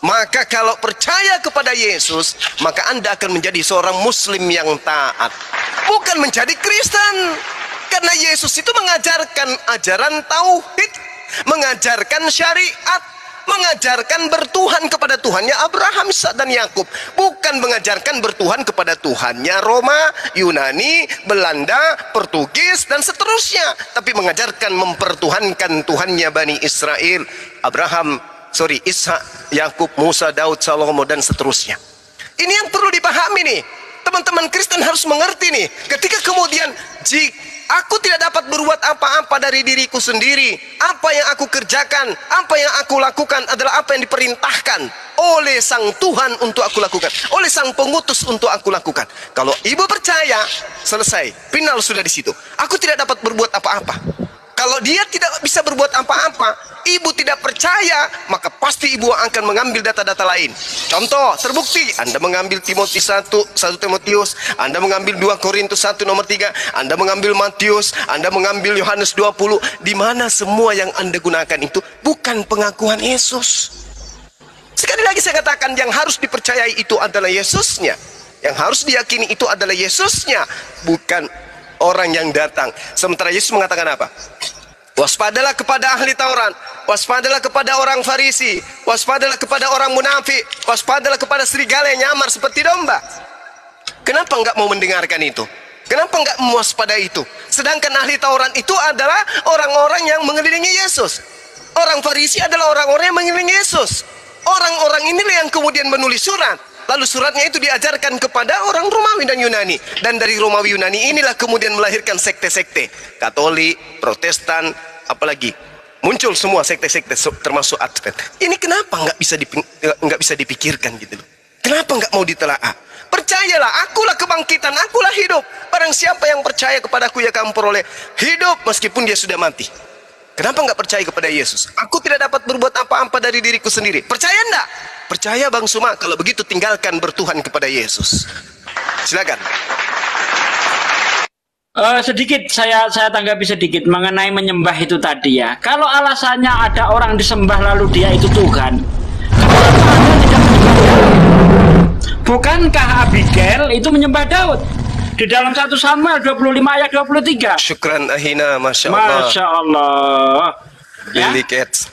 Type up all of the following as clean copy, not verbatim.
Maka kalau percaya kepada Yesus, maka Anda akan menjadi seorang Muslim yang taat, bukan menjadi Kristen. Karena Yesus itu mengajarkan ajaran tauhid, mengajarkan syariat, mengajarkan bertuhan kepada Tuhannya Abraham, Ishak dan Yakub, bukan mengajarkan bertuhan kepada Tuhannya Roma, Yunani, Belanda, Portugis dan seterusnya, tapi mengajarkan mempertuhankan Tuhannya Bani Israel, Ishak, Yakub, Musa, Daud, Salomo dan seterusnya. Ini yang perlu dipahami nih. Teman-teman Kristen harus mengerti nih. Ketika kemudian aku tidak dapat berbuat apa-apa dari diriku sendiri, apa yang aku kerjakan, apa yang aku lakukan adalah apa yang diperintahkan oleh Sang Tuhan untuk aku lakukan, oleh Sang Pengutus untuk aku lakukan. Kalau ibu percaya, selesai, final sudah di situ. Aku tidak dapat berbuat apa-apa. Kalau dia tidak bisa berbuat apa-apa, ibu tidak percaya, maka pasti ibu akan mengambil data-data lain. Contoh, terbukti, Anda mengambil Timotius 1 Timotius, Anda mengambil 2 Korintus 1 nomor 3, Anda mengambil Matius, Anda mengambil Yohanes 20, di mana semua yang Anda gunakan itu bukan pengakuan Yesus. Sekali lagi saya katakan, yang harus dipercayai itu adalah Yesusnya. Yang harus diyakini itu adalah Yesusnya, bukan orang yang datang. Sementara Yesus mengatakan apa? Waspadalah kepada ahli Taurat, waspadalah kepada orang Farisi, waspadalah kepada orang munafik, waspadalah kepada serigala yang nyamar seperti domba. Kenapa enggak mau mendengarkan itu? Kenapa enggak mewaspadai itu? Sedangkan ahli Taurat itu adalah orang-orang yang mengelilingi Yesus. Orang Farisi adalah orang-orang yang mengelilingi Yesus. Orang-orang inilah yang kemudian menulis surat. Lalu suratnya itu diajarkan kepada orang Romawi dan Yunani. Dan dari Romawi Yunani inilah kemudian melahirkan sekte-sekte. Katolik, Protestan, apalagi. Muncul semua sekte-sekte termasuk Advent. Ini kenapa nggak bisa dipikirkan gitu loh. Kenapa nggak mau ditelaah? Percayalah, akulah kebangkitan, akulah hidup. Barang siapa yang percaya kepadaku, ia akan memperoleh hidup meskipun dia sudah mati. Kenapa nggak percaya kepada Yesus? Aku tidak dapat berbuat apa-apa dari diriku sendiri. Percaya enggak? Percaya Bang Suma. Kalau begitu tinggalkan bertuhan kepada Yesus. Silakan. Sedikit saya tanggapi sedikit mengenai menyembah itu tadi ya. Kalau alasannya ada orang disembah lalu dia itu Tuhan, kenapa Anda tidak menyembah Daud? Bukankah Abigail itu menyembah Daud? Di dalam 1 Samuel 25 ayat 23. Syukran ahina, Masya Allah. Masya Allah. Ya?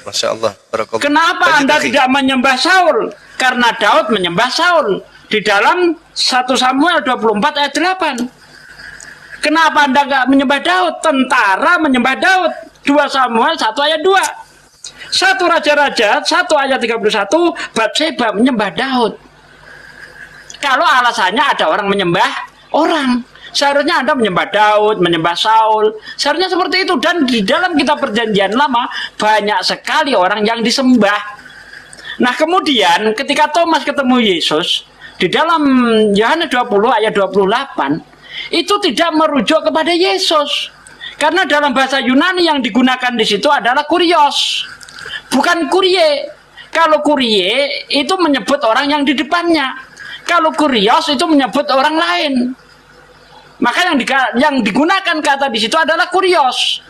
Masya Allah. Kenapa Anda tidak menyembah Saul? Karena Daud menyembah Saul. Di dalam 1 Samuel 24 ayat 8. Kenapa Anda nggak menyembah Daud? Tentara menyembah Daud. 2 Samuel 1 ayat 2. 1 Raja-Raja 1 ayat 31. Batseba menyembah Daud. Kalau alasannya ada orang menyembah orang, seharusnya Anda menyembah Daud, menyembah Saul. Seharusnya seperti itu. Dan di dalam kitab Perjanjian Lama banyak sekali orang yang disembah. Nah kemudian ketika Thomas ketemu Yesus di dalam Yohanes 20 ayat 28, itu tidak merujuk kepada Yesus. Karena dalam bahasa Yunani yang digunakan di situ adalah kurios, bukan kurie. Kalau kurie itu menyebut orang yang di depannya. Kalau kurios itu menyebut orang lain. Maka yang digunakan kata di situ adalah kurios.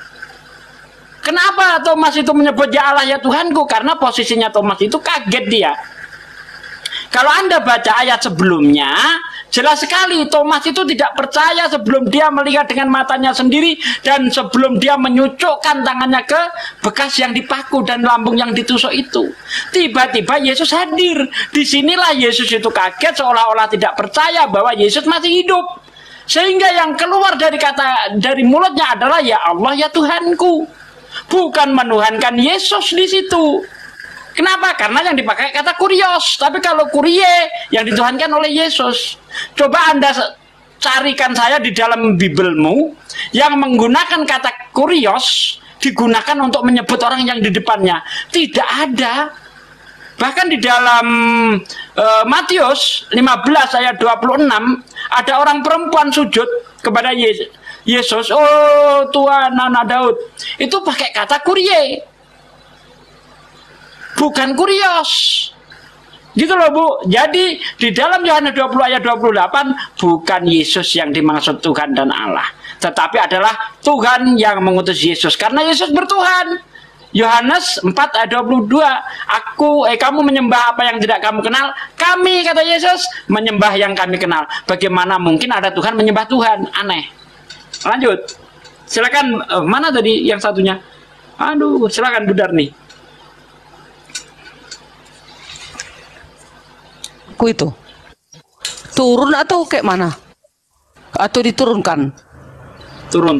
Kenapa Thomas itu menyebut ya Allah ya Tuhanku? Karena posisinya Thomas itu kaget dia. Kalau Anda baca ayat sebelumnya, jelas sekali Thomas itu tidak percaya sebelum dia melihat dengan matanya sendiri dan sebelum dia menyucukkan tangannya ke bekas yang dipaku dan lambung yang ditusuk itu. Tiba-tiba Yesus hadir. Disinilah Yesus itu kaget, seolah-olah tidak percaya bahwa Yesus masih hidup. Sehingga yang keluar dari mulutnya adalah ya Allah ya Tuhanku. Bukan menuhankan Yesus di situ. Kenapa? Karena yang dipakai kata kurios. Tapi kalau kurie yang dituhankan oleh Yesus. Coba Anda carikan saya di dalam Bibelmu yang menggunakan kata kurios digunakan untuk menyebut orang yang di depannya. Tidak ada. Bahkan di dalam Matius 15 ayat 26 ada orang perempuan sujud kepada Yesus. Oh Tuhan anak Daud. Itu pakai kata kurie, bukan kurios. Gitu loh Bu. Jadi di dalam Yohanes 20 ayat 28 bukan Yesus yang dimaksud Tuhan dan Allah, tetapi adalah Tuhan yang mengutus Yesus. Karena Yesus bertuhan. Yohanes 4 ayat 22, kamu menyembah apa yang tidak kamu kenal? Kami, kata Yesus, menyembah yang kami kenal. Bagaimana mungkin ada Tuhan menyembah Tuhan? Aneh. Lanjut. Silakan, mana tadi yang satunya? Aduh, silakan Budar nih. Aku itu turun atau kayak mana? Atau diturunkan? Turun.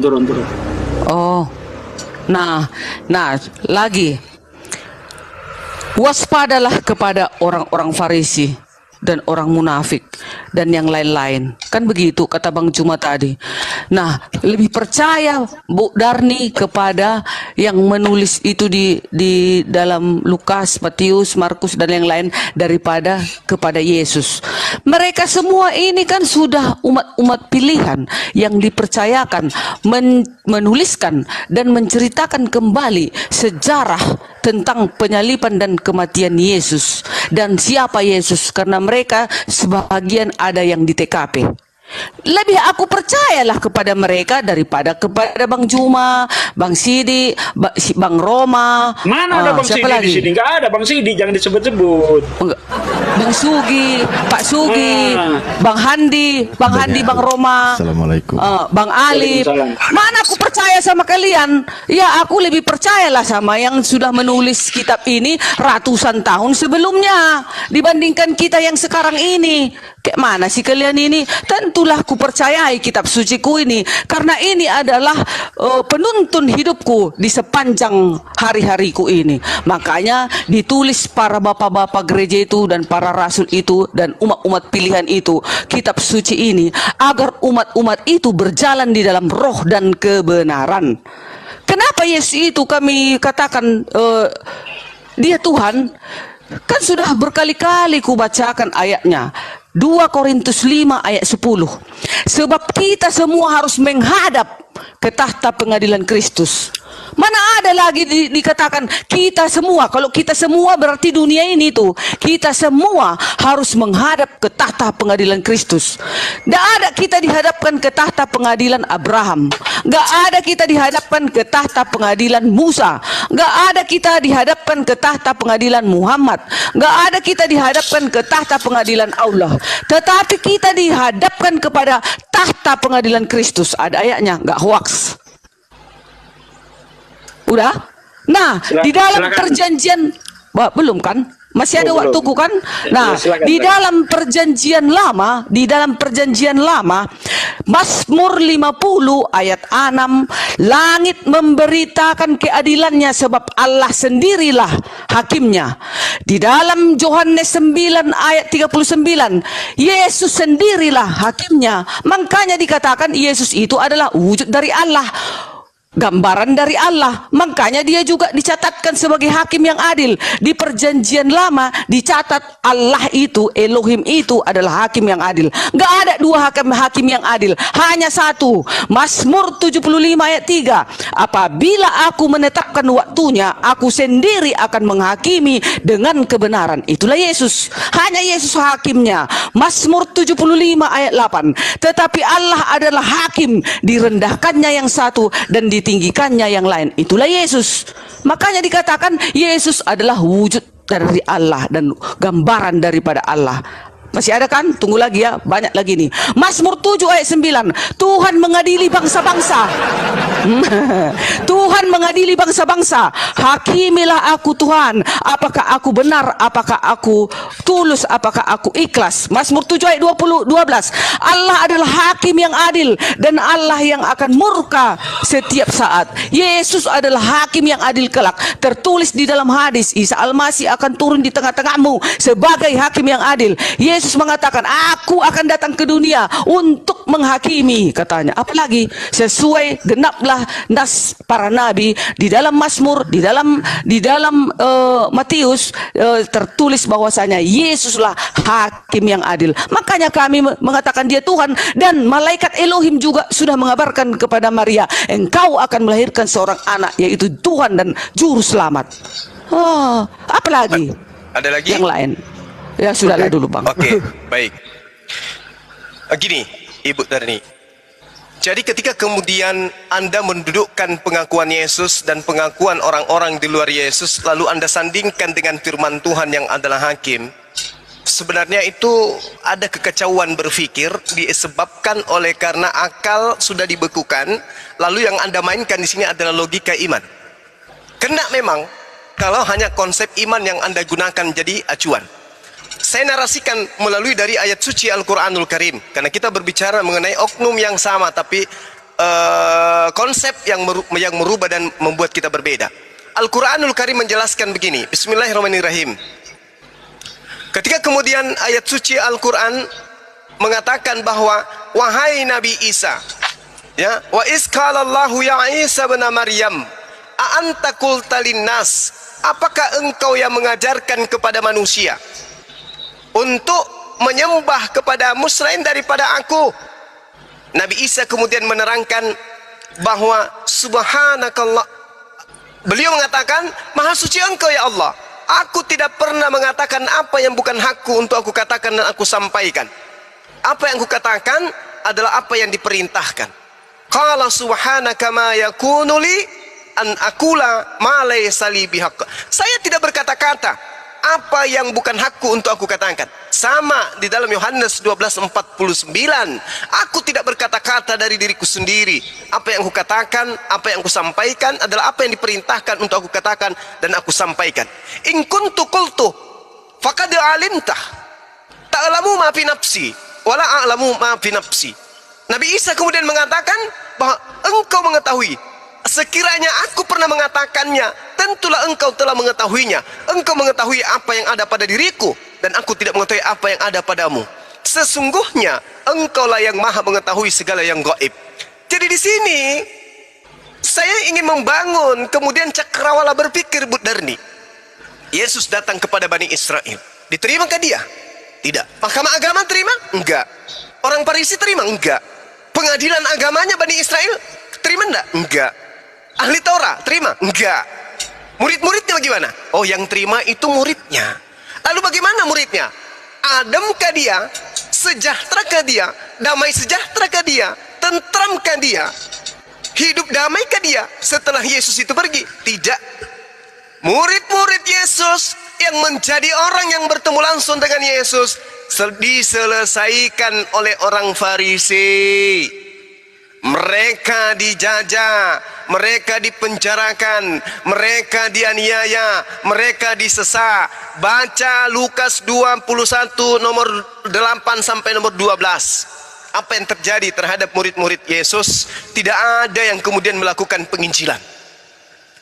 Oh. Nah, lagi waspadalah kepada orang-orang Farisi dan orang munafik dan yang lain-lain. Kan begitu kata Bang Juma tadi. Nah, lebih percaya Bu Darni kepada yang menulis itu di dalam Lukas, Matius, Markus dan yang lain daripada kepada Yesus. Mereka semua ini kan sudah umat-umat pilihan yang dipercayakan menuliskan dan menceritakan kembali sejarah tentang penyaliban dan kematian Yesus dan siapa Yesus, karena mereka sebagian ada yang di TKP. Lebih aku percayalah kepada mereka daripada kepada Bang Juma, Bang Sidi, Bang Roma. Mana ada Bang Sidi lagi? di sini? Enggak ada Bang Sidi, jangan disebut-sebut. Bang Sugi, Pak Sugi, Bang Handi, Bang Roma. Assalamualaikum. Bang Alif. Mana aku percaya sama kalian? Ya, aku lebih percayalah sama yang sudah menulis kitab ini ratusan tahun sebelumnya dibandingkan kita yang sekarang ini. Kayak mana sih kalian ini? Tentulah ku percayai kitab suciku ini, karena ini adalah penuntun hidupku di sepanjang hari-hariku ini. Makanya ditulis para bapak-bapak gereja itu dan para rasul itu dan umat-umat pilihan itu kitab suci ini agar umat-umat itu berjalan di dalam roh dan kebenaran. Kenapa Yesus itu kami katakan dia Tuhan? Kan sudah berkali-kali ku bacakan ayatnya. 2 Korintus 5 ayat 10. Sebab kita semua harus menghadap ke tahta pengadilan Kristus. Mana ada lagi dikatakan kita semua? Kalau kita semua berarti dunia ini tuh. Kita semua harus menghadap ke tahta pengadilan Kristus. Tidak ada kita dihadapkan ke tahta pengadilan Abraham. Gak ada kita dihadapkan ke tahta pengadilan Musa. Gak ada kita dihadapkan ke tahta pengadilan Muhammad. Gak ada kita dihadapkan ke tahta pengadilan Allah. Tetapi kita dihadapkan kepada tahta pengadilan Kristus. Ada ayatnya, gak hoax. Udah? Nah, di dalam perjanjian belum kan? Masih ada waktuku kan? Nah, di dalam perjanjian lama, Mazmur 50 ayat 6, langit memberitakan keadilannya sebab Allah sendirilah hakimnya. Di dalam Yohanes 9 ayat 39, Yesus sendirilah hakimnya. Makanya dikatakan Yesus itu adalah wujud dari Allah, gambaran dari Allah. Makanya dia juga dicatatkan sebagai hakim yang adil. Di perjanjian lama dicatat Allah itu, Elohim itu adalah hakim yang adil. Gak ada dua hakim yang adil, hanya satu. Mazmur 75 ayat 3, apabila aku menetapkan waktunya, aku sendiri akan menghakimi dengan kebenaran. Itulah Yesus, hanya Yesus hakimnya. Mazmur 75 ayat 8, tetapi Allah adalah hakim, direndahkannya yang satu dan ditinggikannya yang lain. Itulah Yesus. Makanya dikatakan Yesus adalah wujud dari Allah dan gambaran daripada Allah. Masih ada kan? Tunggu lagi ya, banyak lagi nih. Mazmur 7 ayat 9, Tuhan mengadili bangsa-bangsa. Tuhan mengadili bangsa-bangsa. Hakimilah aku Tuhan, apakah aku benar, apakah aku tulus, apakah aku ikhlas. Mazmur 7 ayat 12, Allah adalah hakim yang adil dan Allah yang akan murka setiap saat. Yesus adalah hakim yang adil kelak. Tertulis di dalam hadis, Isa Al-Masih akan turun di tengah-tengahmu sebagai hakim yang adil. Yesus mengatakan, aku akan datang ke dunia untuk menghakimi, katanya. Apalagi sesuai genaplah nas para nabi. Di dalam Mazmur, di dalam Matius tertulis bahwasanya Yesuslah hakim yang adil. Makanya kami mengatakan dia Tuhan, dan malaikat Elohim juga sudah mengabarkan kepada Maria, engkau akan melahirkan seorang anak, yaitu Tuhan dan juru selamat. Apalagi? Ada lagi? Yang lain. Ya sudahlah dulu Bang. Oke, baik. Gini, Ibu Darni. Jadi ketika kemudian Anda mendudukkan pengakuan Yesus dan pengakuan orang-orang di luar Yesus, lalu Anda sandingkan dengan firman Tuhan yang adalah hakim, sebenarnya itu ada kekacauan berpikir disebabkan oleh karena akal sudah dibekukan, lalu yang Anda mainkan di sini adalah logika iman. Kena memang kalau hanya konsep iman yang Anda gunakan jadi acuan. Saya narasikan melalui dari ayat suci Al-Quranul Karim, karena kita berbicara mengenai oknum yang sama tapi konsep yang merubah dan membuat kita berbeda. Al-Quranul Karim menjelaskan begini, Bismillahirrahmanirrahim. Ketika kemudian ayat suci Al-Quran mengatakan bahwa wahai Nabi Isa, ya, wa isqalallahu ya Isa bin Maryam a anta qulta linnas, apakah engkau yang mengajarkan kepada manusia untuk menyembah kepadamu selain daripada aku? Nabi Isa kemudian menerangkan bahwa subhanakallah, beliau mengatakan maha suci engkau ya Allah, aku tidak pernah mengatakan apa yang bukan hakku untuk aku katakan dan aku sampaikan. Apa yang aku katakan adalah apa yang diperintahkan. Qala subhanaka ma yakunu li an aqula ma laysa li bihaq. Saya tidak berkata-kata apa yang bukan hakku untuk aku katakan. Sama di dalam Yohanes 12:49, aku tidak berkata-kata dari diriku sendiri. Apa yang aku katakan, apa yang aku sampaikan adalah apa yang diperintahkan untuk aku katakan dan aku sampaikan. In kuntu qultu faqad alimtah ta'lamu ma fi nafsi wala a'lamu ma fi nafsi. Nabi Isa kemudian mengatakan bahwa engkau mengetahui, sekiranya aku pernah mengatakannya, tentulah engkau telah mengetahuinya. Engkau mengetahui apa yang ada pada diriku, dan aku tidak mengetahui apa yang ada padamu. Sesungguhnya engkaulah yang maha mengetahui segala yang gaib. Jadi di sini saya ingin membangun kemudian cakrawala berpikir Budarni. Yesus datang kepada Bani Israel, diterimakah dia? Tidak. Mahkamah agama terima? Enggak. Orang Farisi terima? Enggak. Pengadilan agamanya Bani Israel terima enggak? Enggak. Ahli Taurat terima? Enggak. Murid-muridnya bagaimana? Oh, yang terima itu muridnya. Lalu bagaimana muridnya? Ademkah dia? Sejahterakah dia? Damai sejahterakah dia? Tentramkah dia? Hidup damaikah dia setelah Yesus itu pergi? Tidak. Murid-murid Yesus yang menjadi orang yang bertemu langsung dengan Yesus diselesaikan oleh orang Farisi. Mereka dijajah, mereka dipenjarakan, mereka dianiaya, mereka disesa. Baca Lukas 21 nomor 8 sampai nomor 12. Apa yang terjadi terhadap murid-murid Yesus? Tidak ada yang kemudian melakukan penginjilan.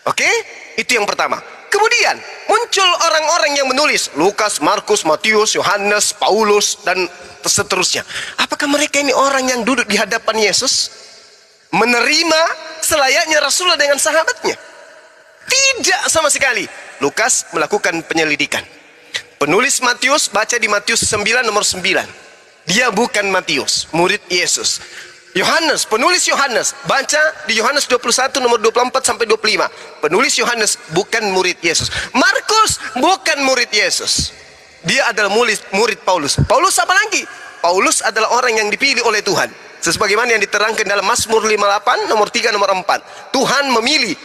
Oke? Itu yang pertama. Kemudian muncul orang-orang yang menulis, Lukas, Markus, Matius, Yohanes, Paulus, dan seterusnya. Apakah mereka ini orang yang duduk di hadapan Yesus, menerima selayaknya Rasulullah dengan sahabatnya? Tidak sama sekali. Lukas melakukan penyelidikan. Penulis Matius, baca di Matius 9 nomor 9. Dia bukan Matius, murid Yesus. Yohanes, penulis Yohanes, baca di Yohanes 21 nomor 24 sampai 25. Penulis Yohanes bukan murid Yesus. Markus bukan murid Yesus. Dia adalah murid Paulus. Paulus apa lagi? Paulus adalah orang yang dipilih oleh Tuhan. Sebagaimana yang diterangkan dalam Mazmur 58 nomor 3 nomor 4. Tuhan memilih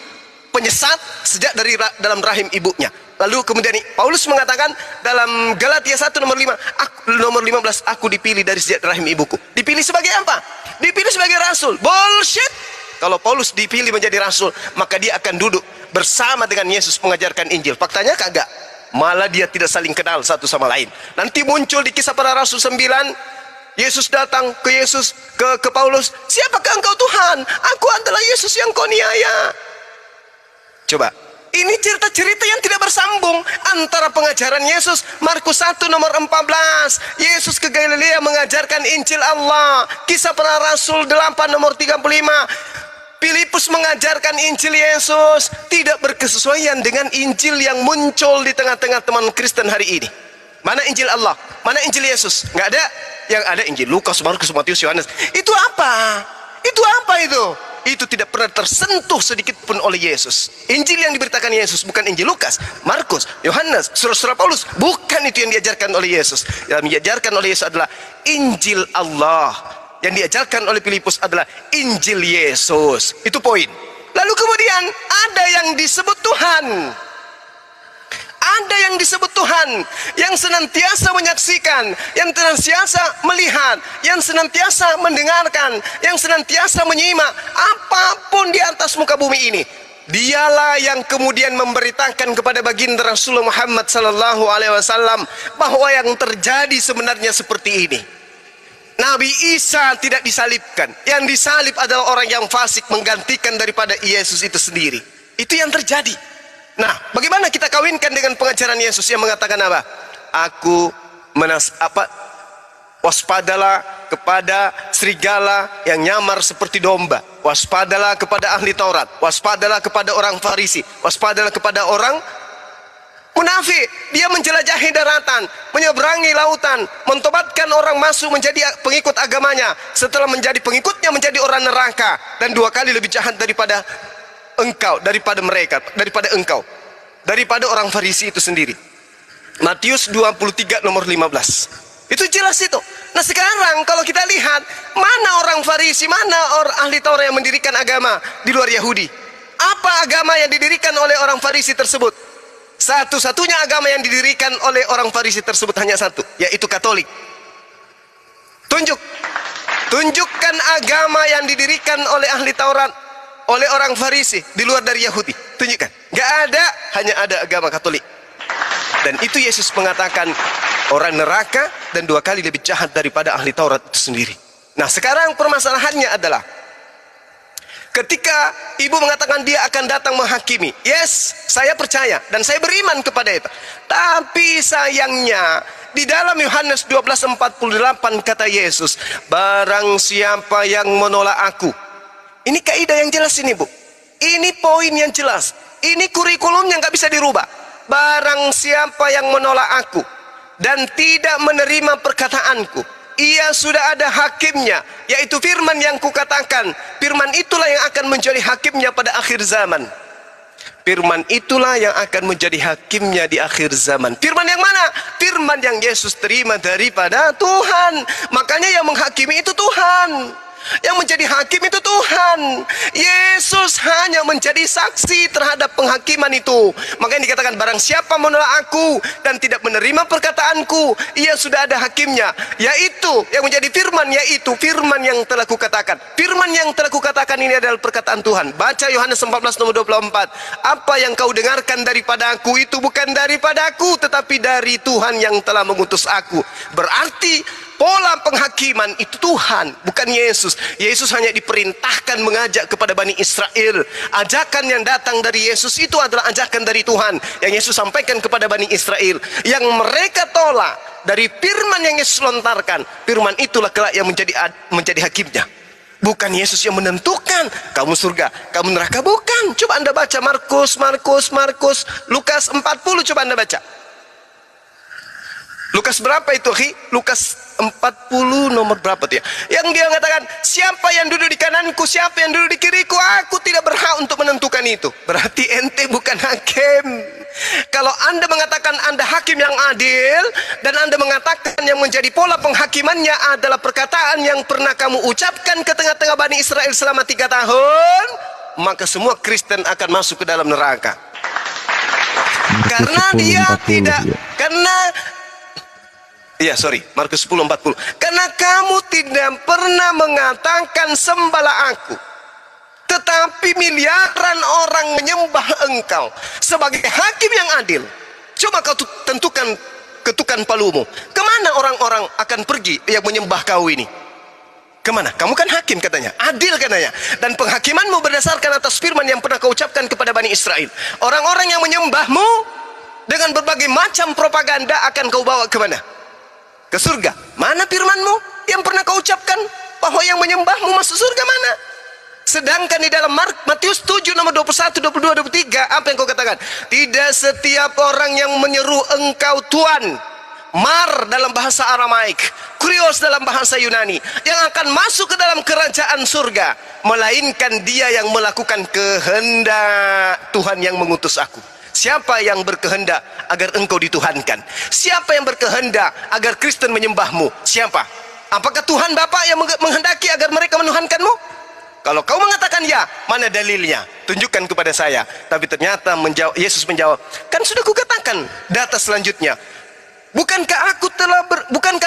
penyesat sejak dari dalam rahim ibunya. Lalu kemudian Paulus mengatakan dalam Galatia 1 nomor 5, nomor 15, aku dipilih dari sejak rahim ibuku. Dipilih sebagai apa? Dipilih sebagai rasul. Bullshit. Kalau Paulus dipilih menjadi rasul, maka dia akan duduk bersama dengan Yesus mengajarkan Injil. Faktanya kagak. Malah dia tidak saling kenal satu sama lain. Nanti muncul di Kisah Para Rasul 9, Yesus datang ke ke Paulus, siapakah engkau Tuhan? Aku adalah Yesus yang kau niaya. Coba, ini cerita-cerita yang tidak bersambung antara pengajaran Yesus. Markus 1 nomor 14, Yesus ke Galilea mengajarkan Injil Allah. Kisah Para Rasul 8 nomor 35, Filipus mengajarkan Injil Yesus. Tidak berkesesuaian dengan Injil yang muncul di tengah-tengah teman Kristen hari ini. Mana Injil Allah? Mana Injil Yesus? Nggak ada. Yang ada Injil Lukas, Markus, Matius, Yohanes. Itu apa? Itu apa itu? Itu tidak pernah tersentuh sedikit pun oleh Yesus. Injil yang diberitakan Yesus bukan Injil Lukas, Markus, Yohanes, surah-surah Paulus. Bukan itu yang diajarkan oleh Yesus. Yang diajarkan oleh Yesus adalah Injil Allah yang diajarkan oleh Filipus adalah Injil Yesus. Itu poin. Lalu kemudian ada yang disebut Tuhan. Ada yang disebut Tuhan, yang senantiasa menyaksikan, yang senantiasa melihat, yang senantiasa mendengarkan, yang senantiasa menyimak apapun di atas muka bumi ini. Dialah yang kemudian memberitakan kepada baginda Rasulullah Muhammad sallallahu alaihi wasallam bahwa yang terjadi sebenarnya seperti ini. Nabi Isa tidak disalibkan. Yang disalib adalah orang yang fasik menggantikan daripada Yesus itu sendiri. Itu yang terjadi. Nah, bagaimana kita kawinkan dengan pengajaran Yesus yang mengatakan apa? Waspadalah kepada serigala yang nyamar seperti domba. Waspadalah kepada ahli Taurat. Waspadalah kepada orang Farisi. Waspadalah kepada orang munafik. Dia menjelajahi daratan, menyeberangi lautan, mentobatkan orang masuk menjadi pengikut agamanya. Setelah menjadi pengikutnya menjadi orang neraka, dan 2 kali lebih jahat daripada engkau, daripada orang Farisi itu sendiri. Matius 23 nomor 15. Itu jelas itu. Nah, sekarang kalau kita lihat, mana orang Farisi, mana orang ahli Taurat yang mendirikan agama di luar Yahudi? Apa agama yang didirikan oleh orang Farisi tersebut? Satu-satunya agama yang didirikan oleh orang Farisi tersebut hanya satu, yaitu Katolik. Tunjukkan agama yang didirikan oleh ahli Taurat, oleh orang Farisi di luar dari Yahudi. Tunjukkan. Gak ada, hanya ada agama Katolik. Dan itu Yesus mengatakan orang neraka dan 2 kali lebih jahat daripada ahli Taurat itu sendiri. Nah, sekarang permasalahannya adalah ketika ibu mengatakan dia akan datang menghakimi. Yes, saya percaya dan saya beriman kepada itu. Tapi sayangnya di dalam Yohanes 12:48 kata Yesus, barang siapa yang menolak aku. Ini kaidah yang jelas ini, Bu. Ini poin yang jelas. Ini kurikulumnya nggak bisa dirubah. Barang siapa yang menolak aku dan tidak menerima perkataanku, ia sudah ada hakimnya, yaitu firman yang kukatakan. Firman itulah yang akan menjadi hakimnya pada akhir zaman. Firman itulah yang akan menjadi hakimnya di akhir zaman. Firman yang mana? Firman yang Yesus terima daripada Tuhan. Makanya yang menghakimi itu Tuhan. Yang menjadi hakim itu Tuhan. Yesus hanya menjadi saksi terhadap penghakiman itu. Makanya dikatakan barang siapa menolak aku dan tidak menerima perkataanku, ia sudah ada hakimnya, yaitu yang menjadi firman, yaitu firman yang telah kukatakan. Firman yang telah kukatakan ini adalah perkataan Tuhan. Baca Yohanes 14 nomor 24. Apa yang kau dengarkan daripada aku itu bukan daripada aku, tetapi dari Tuhan yang telah mengutus aku. Berarti pola penghakiman itu Tuhan, bukan Yesus. Yesus hanya diperintahkan mengajak kepada Bani Israel. Ajakan yang datang dari Yesus itu adalah ajakan dari Tuhan yang Yesus sampaikan kepada Bani Israel. Yang mereka tolak dari firman yang Yesus lontarkan, firman itulah kelak yang menjadi hakimnya. Bukan Yesus yang menentukan kamu surga, kamu neraka, bukan. Coba Anda baca Markus, Lukas 40, coba Anda baca. Lukas berapa itu, Lukas 40 nomor berapa tuh ya? Yang dia mengatakan, siapa yang duduk di kananku, siapa yang duduk di kiriku, aku tidak berhak untuk menentukan itu. Berarti ente bukan hakim. Kalau Anda mengatakan Anda hakim yang adil, dan Anda mengatakan yang menjadi pola penghakimannya adalah perkataan yang pernah kamu ucapkan ke tengah-tengah Bani Israel selama 3 tahun, maka semua Kristen akan masuk ke dalam neraka. Karena dia tidak, Markus 10:40. Karena kamu tidak pernah mengatakan sembahlah aku, tetapi miliaran orang menyembah engkau sebagai hakim yang adil. Coba kau tentukan, ketukan palumu. Kemana orang-orang akan pergi yang menyembah kau ini? Kemana? Kamu kan hakim katanya, adil katanya. Dan penghakimanmu berdasarkan atas firman yang pernah kau ucapkan kepada Bani Israel. Orang-orang yang menyembahmu dengan berbagai macam propaganda akan kau bawa kemana? Ke surga. Mana firmanmu yang pernah kau ucapkan bahwa yang menyembahmu masuk surga, mana? Sedangkan di dalam Matius 7 nomor 21, 22, 23, apa yang kau katakan? Tidak setiap orang yang menyeru engkau Tuhan, Mar dalam bahasa Aramaik, Kurios dalam bahasa Yunani, yang akan masuk ke dalam kerajaan surga, melainkan dia yang melakukan kehendak Tuhan yang mengutus aku. Siapa yang berkehendak agar engkau dituhankan? Siapa yang berkehendak agar Kristen menyembahmu? Siapa? Apakah Tuhan Bapa yang menghendaki agar mereka menuhankanmu? Kalau kau mengatakan ya, mana dalilnya? Tunjukkan kepada saya. Tapi ternyata Yesus menjawab, kan sudah kukatakan data selanjutnya. Bukankah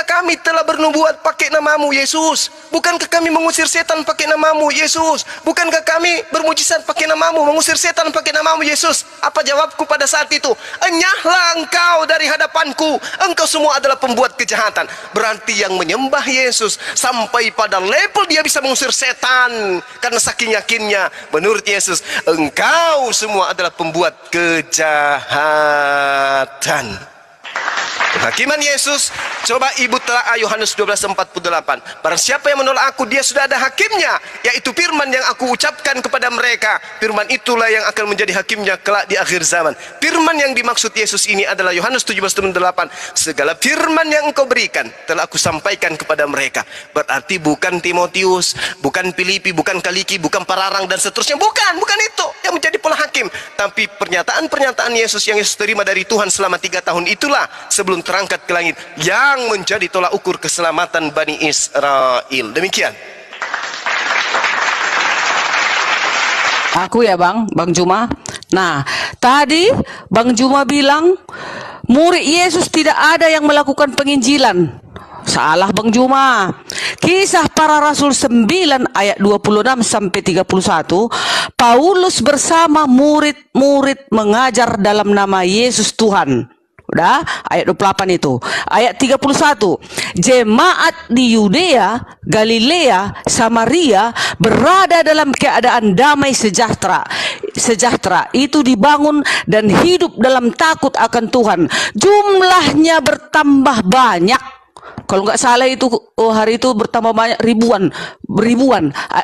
kami telah bernubuat pakai namamu Yesus? Bukankah kami mengusir setan pakai namamu Yesus? Bukankah kami bermujizat pakai namamu, mengusir setan pakai namamu Yesus? Apa jawabku pada saat itu? Enyahlah engkau dari hadapanku, engkau semua adalah pembuat kejahatan. Berarti yang menyembah Yesus sampai pada level dia bisa mengusir setan, karena saking yakinnya menurut Yesus, engkau semua adalah pembuat kejahatan. Hakiman Yesus, coba ibu telah Yohanes 12:48. Barang siapa yang menolak aku, dia sudah ada hakimnya, yaitu firman yang aku ucapkan kepada mereka. Firman itulah yang akan menjadi hakimnya kelak di akhir zaman. Firman yang dimaksud Yesus ini adalah Yohanes 17:8. Segala firman yang engkau berikan telah aku sampaikan kepada mereka. Berarti bukan Timotius, bukan Filipi, bukan Kaliki, bukan Pararang dan seterusnya. Bukan itu yang menjadi pola hakim. Tapi pernyataan-pernyataan Yesus yang Yesus terima dari Tuhan selama 3 tahun itulah sebelum terangkat ke langit yang menjadi tolak ukur keselamatan Bani Israel. Demikian. Aku ya Bang Juma. Nah, tadi Bang Juma bilang murid Yesus tidak ada yang melakukan penginjilan. Salah Bang Juma. Kisah Para Rasul 9 ayat 26 sampai 31, Paulus bersama murid-murid mengajar dalam nama Yesus Tuhan. Udah, ayat 28 itu. Ayat 31, jemaat di Yudea, Galilea, Samaria berada dalam keadaan damai sejahtera. Sejahtera itu dibangun dan hidup dalam takut akan Tuhan. Jumlahnya bertambah banyak. Kalau nggak salah itu hari itu bertambah banyak ribuan.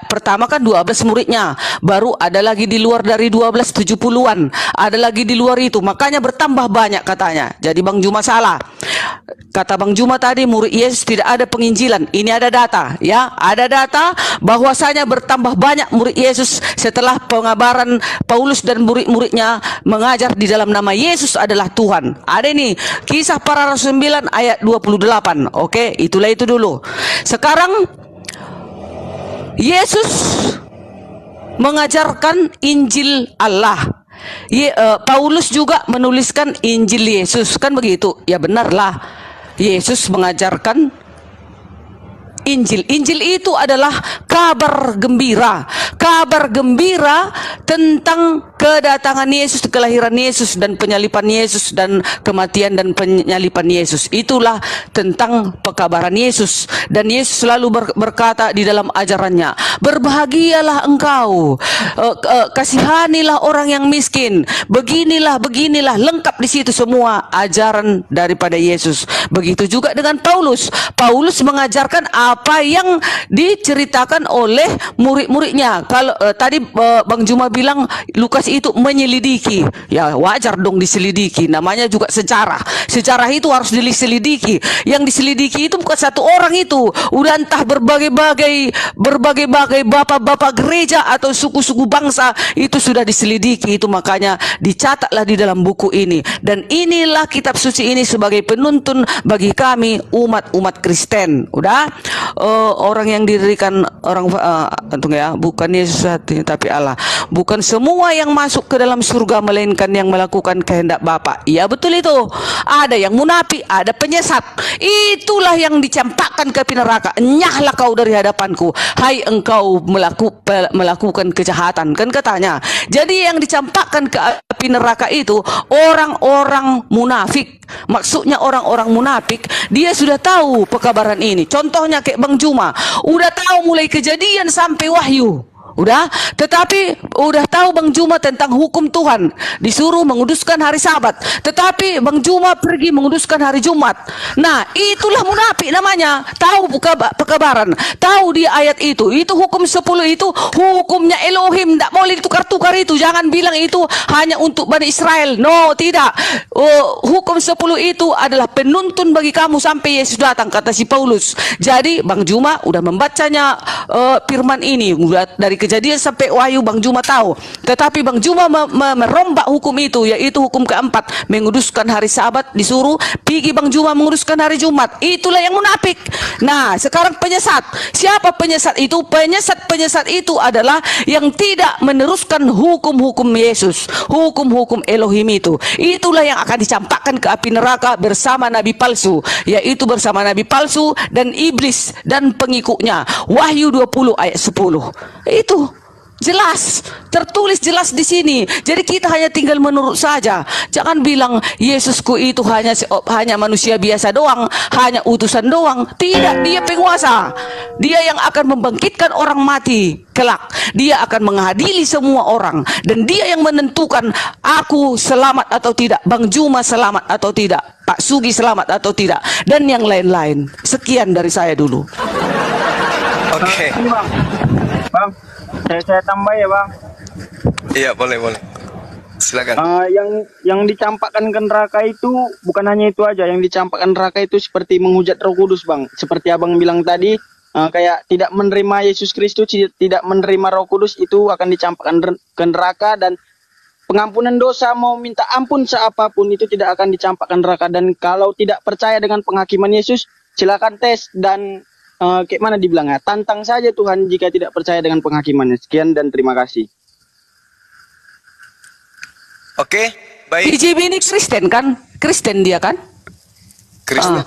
Pertama kan 12 muridnya, baru ada lagi di luar dari 12 70-an, ada lagi di luar itu, makanya bertambah banyak katanya. Jadi Bang Juma salah. Kata Bang Juma tadi murid Yesus tidak ada penginjilan. Ini ada data ya, ada data bahwasanya bertambah banyak murid Yesus setelah pengabaran Paulus dan murid-muridnya mengajar di dalam nama Yesus adalah Tuhan. Ada ini Kisah Para Rasul 9 ayat 28. Oke, itulah itu dulu. Sekarang Yesus mengajarkan Injil Allah. Paulus juga menuliskan Injil Yesus, kan begitu? Ya benarlah. Yesus mengajarkan Injil. Injil itu adalah kabar gembira. Kabar gembira tentang kedatangan Yesus, kelahiran Yesus dan penyalipan Yesus dan kematian dan penyalipan Yesus. Itulah tentang pekabaran Yesus. Dan Yesus selalu berkata di dalam ajarannya, berbahagialah engkau, kasihanilah orang yang miskin, beginilah, lengkap di situ semua ajaran daripada Yesus. Begitu juga dengan Paulus. Paulus mengajarkan apa yang diceritakan oleh murid-muridnya. Kalau tadi Bang Juma bilang Lukas itu menyelidiki, ya wajar dong diselidiki, namanya juga sejarah. Sejarah itu harus diselidiki. Yang diselidiki itu bukan satu orang itu, udah entah berbagai-bagai bapak-bapak gereja atau suku-suku bangsa itu sudah diselidiki. Itu makanya dicatatlah di dalam buku ini. Dan inilah kitab suci ini sebagai penuntun bagi kami umat Kristen. Udah, orang yang didirikan orang bukan Yesus tapi Allah. Bukan semua yang masuk ke dalam surga melainkan yang melakukan kehendak Bapa. Ya betul itu. Ada yang munafik, ada penyesat. Itulah yang dicampakkan ke api neraka. Enyahlah kau dari hadapanku, hai engkau melakukan kejahatan, kan katanya. Jadi yang dicampakkan ke api neraka itu orang-orang munafik. Maksudnya orang-orang munafik, dia sudah tahu pekabaran ini. Contohnya kayak Bang Juma, udah tahu mulai Kejadian sampai Wahyu. Udah, tetapi udah tahu Bang Juma tentang hukum Tuhan, disuruh menguduskan hari Sabat, tetapi Bang Juma pergi menguduskan hari Jumat. Nah, itulah munafik namanya. Tahu pekabaran, tahu di ayat itu hukum 10 itu hukumnya Elohim, tidak boleh ditukar-tukar itu. Jangan bilang itu hanya untuk Bani Israel. No, tidak. Hukum 10 itu adalah penuntun bagi kamu sampai Yesus datang, kata si Paulus. Jadi Bang Juma udah membacanya firman ini udah dari Kejadian sampai Wahyu Bang Juma tahu. Tetapi Bang Juma merombak hukum itu, yaitu hukum keempat, menguduskan hari Sabat, disuruh pergi Bang Juma menguduskan hari Jumat. Itulah yang munafik. Nah, sekarang penyesat. Siapa penyesat itu? Penyesat itu adalah yang tidak meneruskan hukum-hukum Yesus, hukum-hukum Elohim itu. Itulah yang akan dicampakkan ke api neraka bersama nabi palsu, yaitu bersama nabi palsu dan iblis dan pengikutnya. Wahyu 20 ayat 10. Itu jelas, tertulis jelas di sini. Jadi kita hanya tinggal menurut saja. Jangan bilang Yesusku itu hanya manusia biasa doang, hanya utusan doang. Tidak, dia penguasa. Dia yang akan membangkitkan orang mati kelak. Dia akan mengadili semua orang, dan dia yang menentukan aku selamat atau tidak, Bang Juma selamat atau tidak, Pak Sugi selamat atau tidak, dan yang lain-lain. Sekian dari saya dulu. Oke. Bang, saya tambah ya Bang. Iya, boleh. Silakan. Yang dicampakkan ke neraka itu bukan hanya itu aja. Yang dicampakkan neraka itu seperti menghujat Roh Kudus Bang. Seperti Abang bilang tadi, kayak tidak menerima Yesus Kristus, tidak menerima Roh Kudus, itu akan dicampakkan ke neraka. Dan pengampunan dosa, mau minta ampun seapapun, itu tidak akan dicampakkan neraka. Dan kalau tidak percaya dengan penghakiman Yesus, silakan tes dan kayak mana dibilangnya, tantang saja Tuhan jika tidak percaya dengan penghakimannya. Sekian dan terima kasih. Oke, baik. BJB ini Kristen kan? Kristen dia kan? Kristen.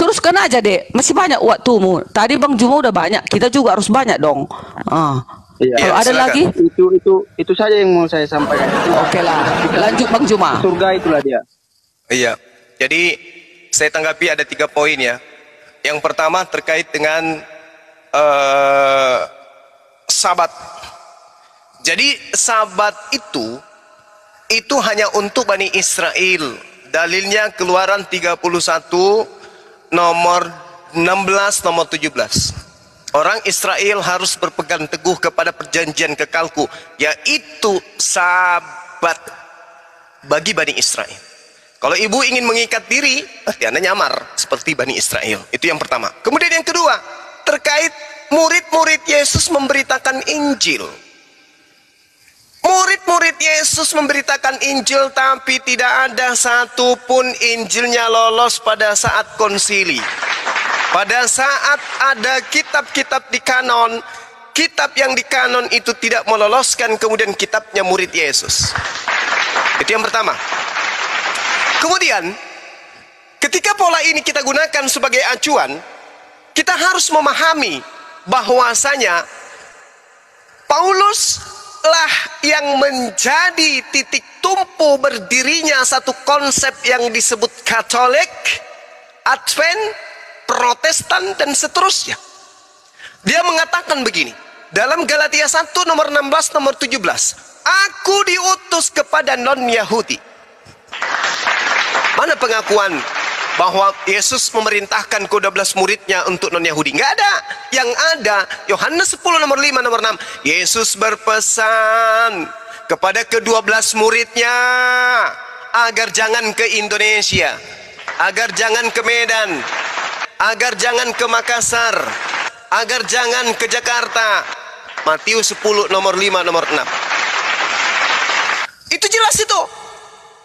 Teruskan aja deh, masih banyak waktumu. Tadi Bang Juma udah banyak, kita juga harus banyak dong. Iya. Kalau ada silakan. lagi? Itu saja yang mau saya sampaikan. Oke lah, lanjut Bang Juma. Surga itulah dia. Iya. Jadi saya tanggapi ada 3 poin ya. Yang pertama terkait dengan Sabat. Jadi Sabat itu hanya untuk Bani Israel. Dalilnya Keluaran 31 nomor 16 nomor 17. Orang Israel harus berpegang teguh kepada perjanjian kekalku, yaitu Sabat bagi Bani Israel. Kalau ibu ingin mengikat diri, Anda nyamar seperti Bani Israel. Itu yang pertama. Kemudian yang kedua, terkait murid-murid Yesus memberitakan Injil. Murid-murid Yesus memberitakan Injil, tapi tidak ada satupun Injilnya lolos pada saat konsili. Pada saat ada kitab-kitab di kanon, kitab yang di kanon itu tidak meloloskan kemudian kitabnya murid Yesus. Itu yang pertama. Kemudian, ketika pola ini kita gunakan sebagai acuan, kita harus memahami bahwasanya Paulus lah yang menjadi titik tumpu berdirinya satu konsep yang disebut Katolik, Advent, Protestan, dan seterusnya. Dia mengatakan begini, dalam Galatia 1 nomor 16 nomor 17, aku diutus kepada non-Yahudi. Mana pengakuan bahwa Yesus memerintahkan ke-12 muridnya untuk non-Yahudi? Nggak ada. Yang ada, Yohanes 10 nomor 5 nomor 6, Yesus berpesan kepada ke-12 muridnya agar jangan ke Indonesia, agar jangan ke Medan, agar jangan ke Makassar, agar jangan ke Jakarta. Matius 10 nomor 5 nomor 6. Itu jelas itu.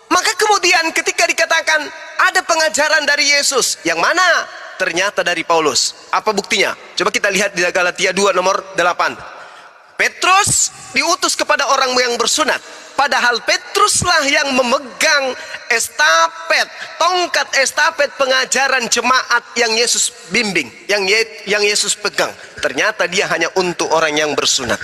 Maka kemudian ketika dikatakan ada pengajaran dari Yesus, yang mana? Ternyata dari Paulus. Apa buktinya? Coba kita lihat di Galatia 2 nomor 8. Petrus diutus kepada orang yang bersunat. Padahal Petruslah yang memegang estafet, tongkat estafet pengajaran jemaat yang Yesus bimbing, yang Yesus pegang. Ternyata dia hanya untuk orang yang bersunat.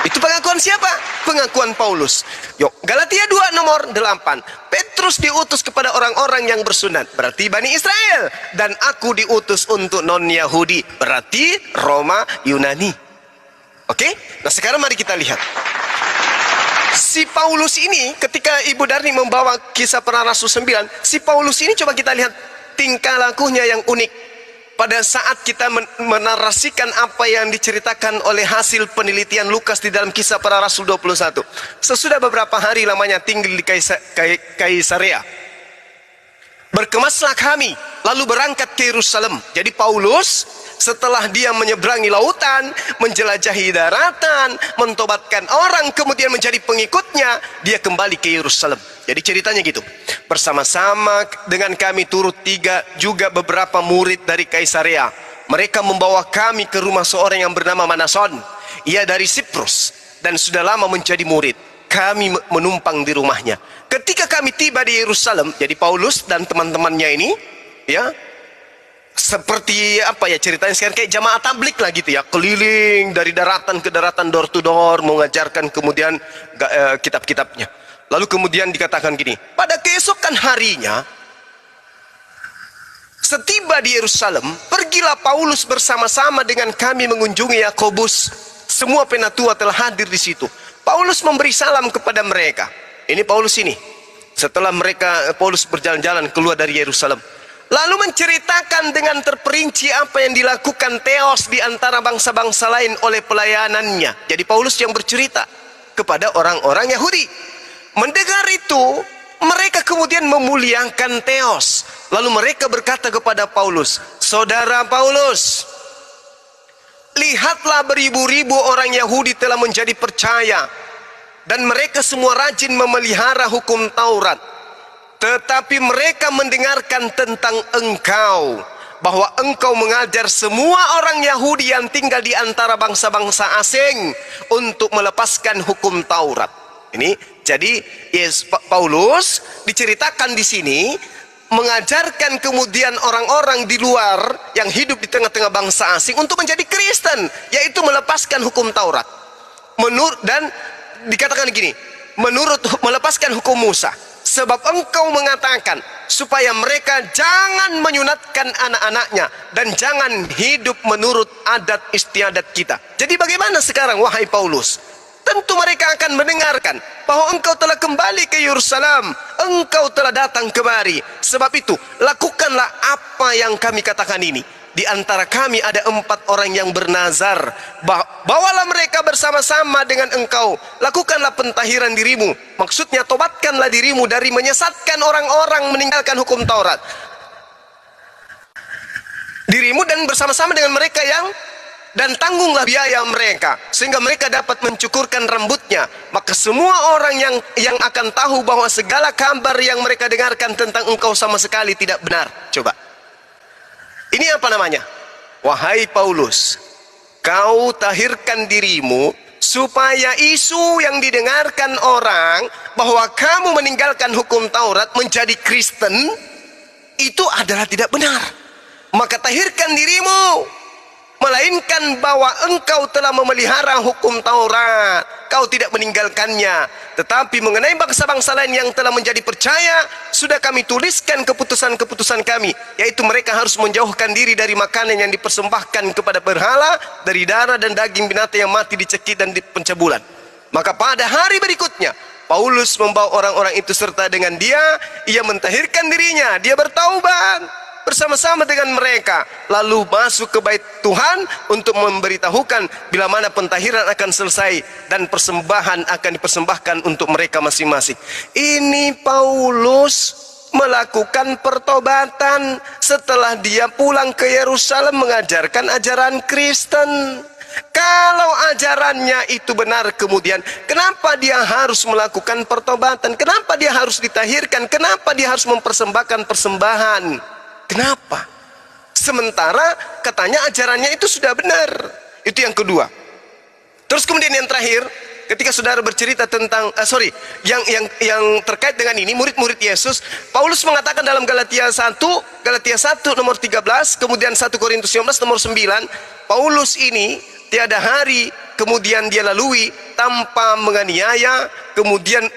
Itu pengakuan siapa? Pengakuan Paulus. Yuk, Galatia 2 nomor 8. Petrus diutus kepada orang-orang yang bersunat, berarti Bani Israel. Dan aku diutus untuk non-Yahudi, berarti Roma, Yunani. Oke? Nah sekarang mari kita lihat. Si Paulus ini, ketika Ibu Darni membawa kisah para Rasul 9, si Paulus ini coba kita lihat tingkah lakunya yang unik. Pada saat kita menarasikan apa yang diceritakan oleh hasil penelitian Lukas di dalam kisah para Rasul 21. Sesudah beberapa hari lamanya tinggal di Kaisarea, berkemaslah kami, lalu berangkat ke Yerusalem. Jadi Paulus setelah dia menyeberangi lautan, menjelajahi daratan, mentobatkan orang, kemudian menjadi pengikutnya, dia kembali ke Yerusalem. Jadi ceritanya gitu. Bersama-sama dengan kami turut juga beberapa murid dari Kaisarea. Mereka membawa kami ke rumah seorang yang bernama Manason. Ia dari Siprus dan sudah lama menjadi murid. Kami menumpang di rumahnya. Ketika kami tiba di Yerusalem, jadi Paulus dan teman-temannya ini, ya, seperti apa ya ceritanya sekarang, kayak jamaah tablik lah gitu ya, keliling dari daratan ke daratan, door to door, mengajarkan kemudian kitab-kitabnya. Lalu kemudian dikatakan gini, pada keesokan harinya, setiba di Yerusalem, pergilah Paulus bersama-sama dengan kami mengunjungi Yakobus. Semua penatua telah hadir di situ. Paulus memberi salam kepada mereka. Ini Paulus ini. Setelah Paulus berjalan-jalan keluar dari Yerusalem, lalu menceritakan dengan terperinci apa yang dilakukan Theos di antara bangsa-bangsa lain oleh pelayanannya. Jadi Paulus yang bercerita kepada orang-orang Yahudi. Mendengar itu, mereka kemudian memuliakan Theos. Lalu mereka berkata kepada Paulus, "Saudara Paulus, lihatlah beribu-ribu orang Yahudi telah menjadi percaya, dan mereka semua rajin memelihara hukum Taurat. Tetapi mereka mendengarkan tentang engkau, bahwa engkau mengajar semua orang Yahudi yang tinggal di antara bangsa-bangsa asing untuk melepaskan hukum Taurat." Ini jadi Paulus diceritakan di sini mengajarkan kemudian orang-orang di luar yang hidup di tengah-tengah bangsa asing untuk menjadi Kristen, yaitu melepaskan hukum Taurat. Dan dikatakan gini, menurut melepaskan hukum Musa, sebab engkau mengatakan supaya mereka jangan menyunatkan anak-anaknya dan jangan hidup menurut adat istiadat kita. Jadi bagaimana sekarang wahai Paulus? Tentu mereka akan mendengarkan bahwa engkau telah kembali ke Yerusalem, engkau telah datang kemari. Sebab itu, lakukanlah apa yang kami katakan ini. Di antara kami ada 4 orang yang bernazar. Bawalah mereka bersama-sama dengan engkau. Lakukanlah pentahiran dirimu. Maksudnya, tobatkanlah dirimu dari menyesatkan orang-orang meninggalkan hukum Taurat. Dirimu dan bersama-sama dengan mereka dan tanggunglah biaya mereka, sehingga mereka dapat mencukurkan rambutnya. Maka semua orang yang akan tahu bahwa segala kabar yang mereka dengarkan tentang engkau sama sekali tidak benar. Coba. Ini apa namanya? Wahai Paulus, kau tahirkan dirimu supaya isu yang didengarkan orang bahwa kamu meninggalkan hukum Taurat menjadi Kristen itu adalah tidak benar. Maka tahirkan dirimu, melainkan bahwa engkau telah memelihara hukum Taurat, kau tidak meninggalkannya. Tetapi mengenai bangsa-bangsa lain yang telah menjadi percaya, sudah kami tuliskan keputusan-keputusan kami, yaitu mereka harus menjauhkan diri dari makanan yang dipersembahkan kepada berhala, dari darah dan daging binatang yang mati dicekik dan di pencabulan. Maka pada hari berikutnya, Paulus membawa orang-orang itu serta dengan dia, ia mentahirkan dirinya, dia bertaubat bersama-sama dengan mereka, lalu masuk ke bait Tuhan untuk memberitahukan bila mana pentahiran akan selesai dan persembahan akan dipersembahkan untuk mereka masing-masing. Ini Paulus melakukan pertobatan setelah dia pulang ke Yerusalem mengajarkan ajaran Kristen. Kalau ajarannya itu benar, kemudian kenapa dia harus melakukan pertobatan? Kenapa dia harus ditahirkan? Kenapa dia harus mempersembahkan persembahan? Kenapa? Sementara katanya ajarannya itu sudah benar. Itu yang kedua. Terus kemudian yang terakhir, ketika saudara bercerita tentang yang terkait dengan ini, murid-murid Yesus, Paulus mengatakan dalam Galatia 1 nomor 13, kemudian 1 Korintus 15 nomor 9, Paulus ini tiada hari kemudian dia lalui tanpa menganiaya, kemudian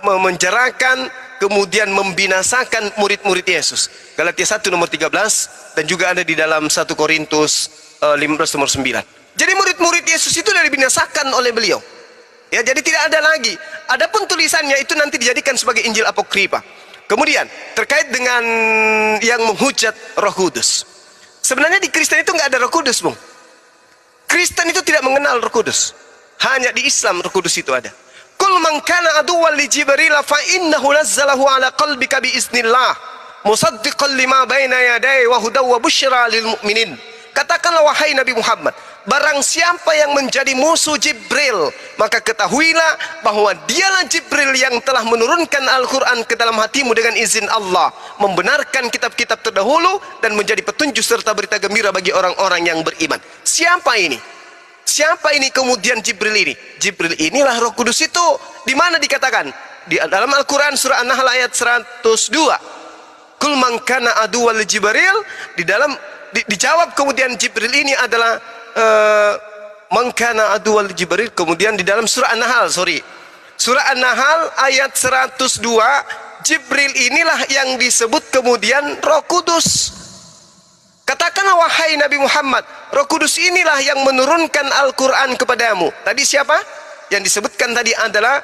menjerakan, kemudian membinasakan murid-murid Yesus. Galatia 1 nomor 13 dan juga ada di dalam 1 Korintus 15 nomor 9. Jadi murid-murid Yesus itu sudah dibinasakan oleh beliau. Ya, jadi tidak ada lagi. Adapun tulisannya itu nanti dijadikan sebagai Injil Apokripa. Kemudian terkait dengan yang menghujat Roh Kudus. Sebenarnya di Kristen itu nggak ada Roh Kudus, Bung. Kristen itu tidak mengenal Roh Kudus. Hanya di Islam Roh Kudus itu ada. Kul man kana aduwwan li Jibril fa innahu nazzalahu ala qalbika bi iznillah musaddiqan lima baina yadayhi wa hudaw wa busyra lil mu'minin. Katakanlah wahai Nabi Muhammad, barang siapa yang menjadi musuh Jibril, maka ketahuilah bahwa dialah Jibril yang telah menurunkan Al-Quran ke dalam hatimu dengan izin Allah, membenarkan kitab-kitab terdahulu dan menjadi petunjuk serta berita gembira bagi orang-orang yang beriman. Siapa ini? Siapa ini kemudian Jibril ini? Jibril inilah Roh Kudus itu. Di mana dikatakan? Di dalam Al-Quran surah An-Nahl ayat 102. Kul man kana aduwwal Jibril, di dalam dijawab kemudian Jibril ini adalah man kana aduwwal Jibril. Kemudian di dalam surah An-Nahl, surah An-Nahl ayat 102, Jibril inilah yang disebut kemudian Roh Kudus. Katakanlah wahai Nabi Muhammad, Roh Kudus inilah yang menurunkan Al-Quran kepadamu. Tadi siapa? Yang disebutkan tadi adalah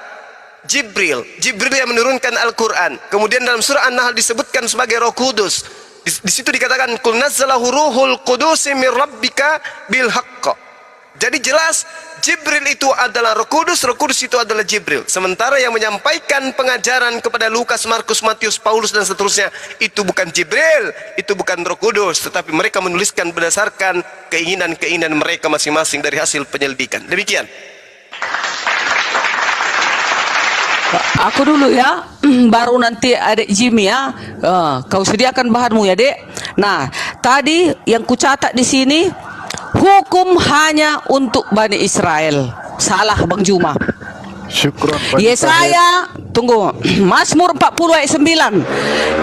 Jibril. Jibril yang menurunkan Al-Quran. Kemudian dalam surah An-Nahl disebutkan sebagai Roh Kudus. Di situ dikatakan kul nazzalahu ruhul qudus min rabbika bil haqq. Jadi jelas Jibril itu adalah Roh Kudus, Roh Kudus itu adalah Jibril. Sementara yang menyampaikan pengajaran kepada Lukas, Markus, Matius, Paulus dan seterusnya, itu bukan Jibril, itu bukan Roh Kudus, tetapi mereka menuliskan berdasarkan keinginan-keinginan mereka masing-masing dari hasil penyelidikan. Demikian. Aku dulu ya, baru nanti adik Jimmy ya. Kau sediakan bahanmu ya, Dek. Nah, tadi yang kucatat di sini, hukum hanya untuk Bani Israel. Salah Bang Juma. Syukron. Yesaya, tunggu. Mazmur 40 ayat 9.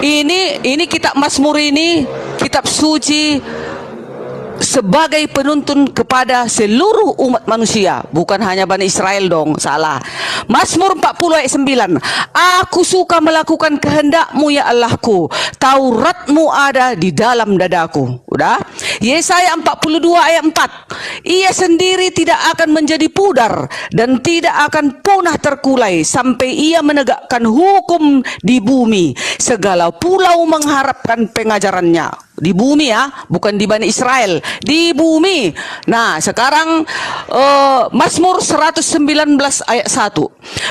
Ini kitab Mazmur ini kitab suci sebagai penuntun kepada seluruh umat manusia, bukan hanya Bani Israel dong, salah. Mazmur 40 ayat 9. Aku suka melakukan kehendak-Mu ya Allahku, Taurat-Mu ada di dalam dadaku. Udah. Yesaya 42 ayat 4. Ia sendiri tidak akan menjadi pudar dan tidak akan punah terkulai sampai ia menegakkan hukum di bumi. Segala pulau mengharapkan pengajarannya. Di bumi ya, bukan di Bani Israel, di bumi. Nah, sekarang Mazmur 119 ayat 1.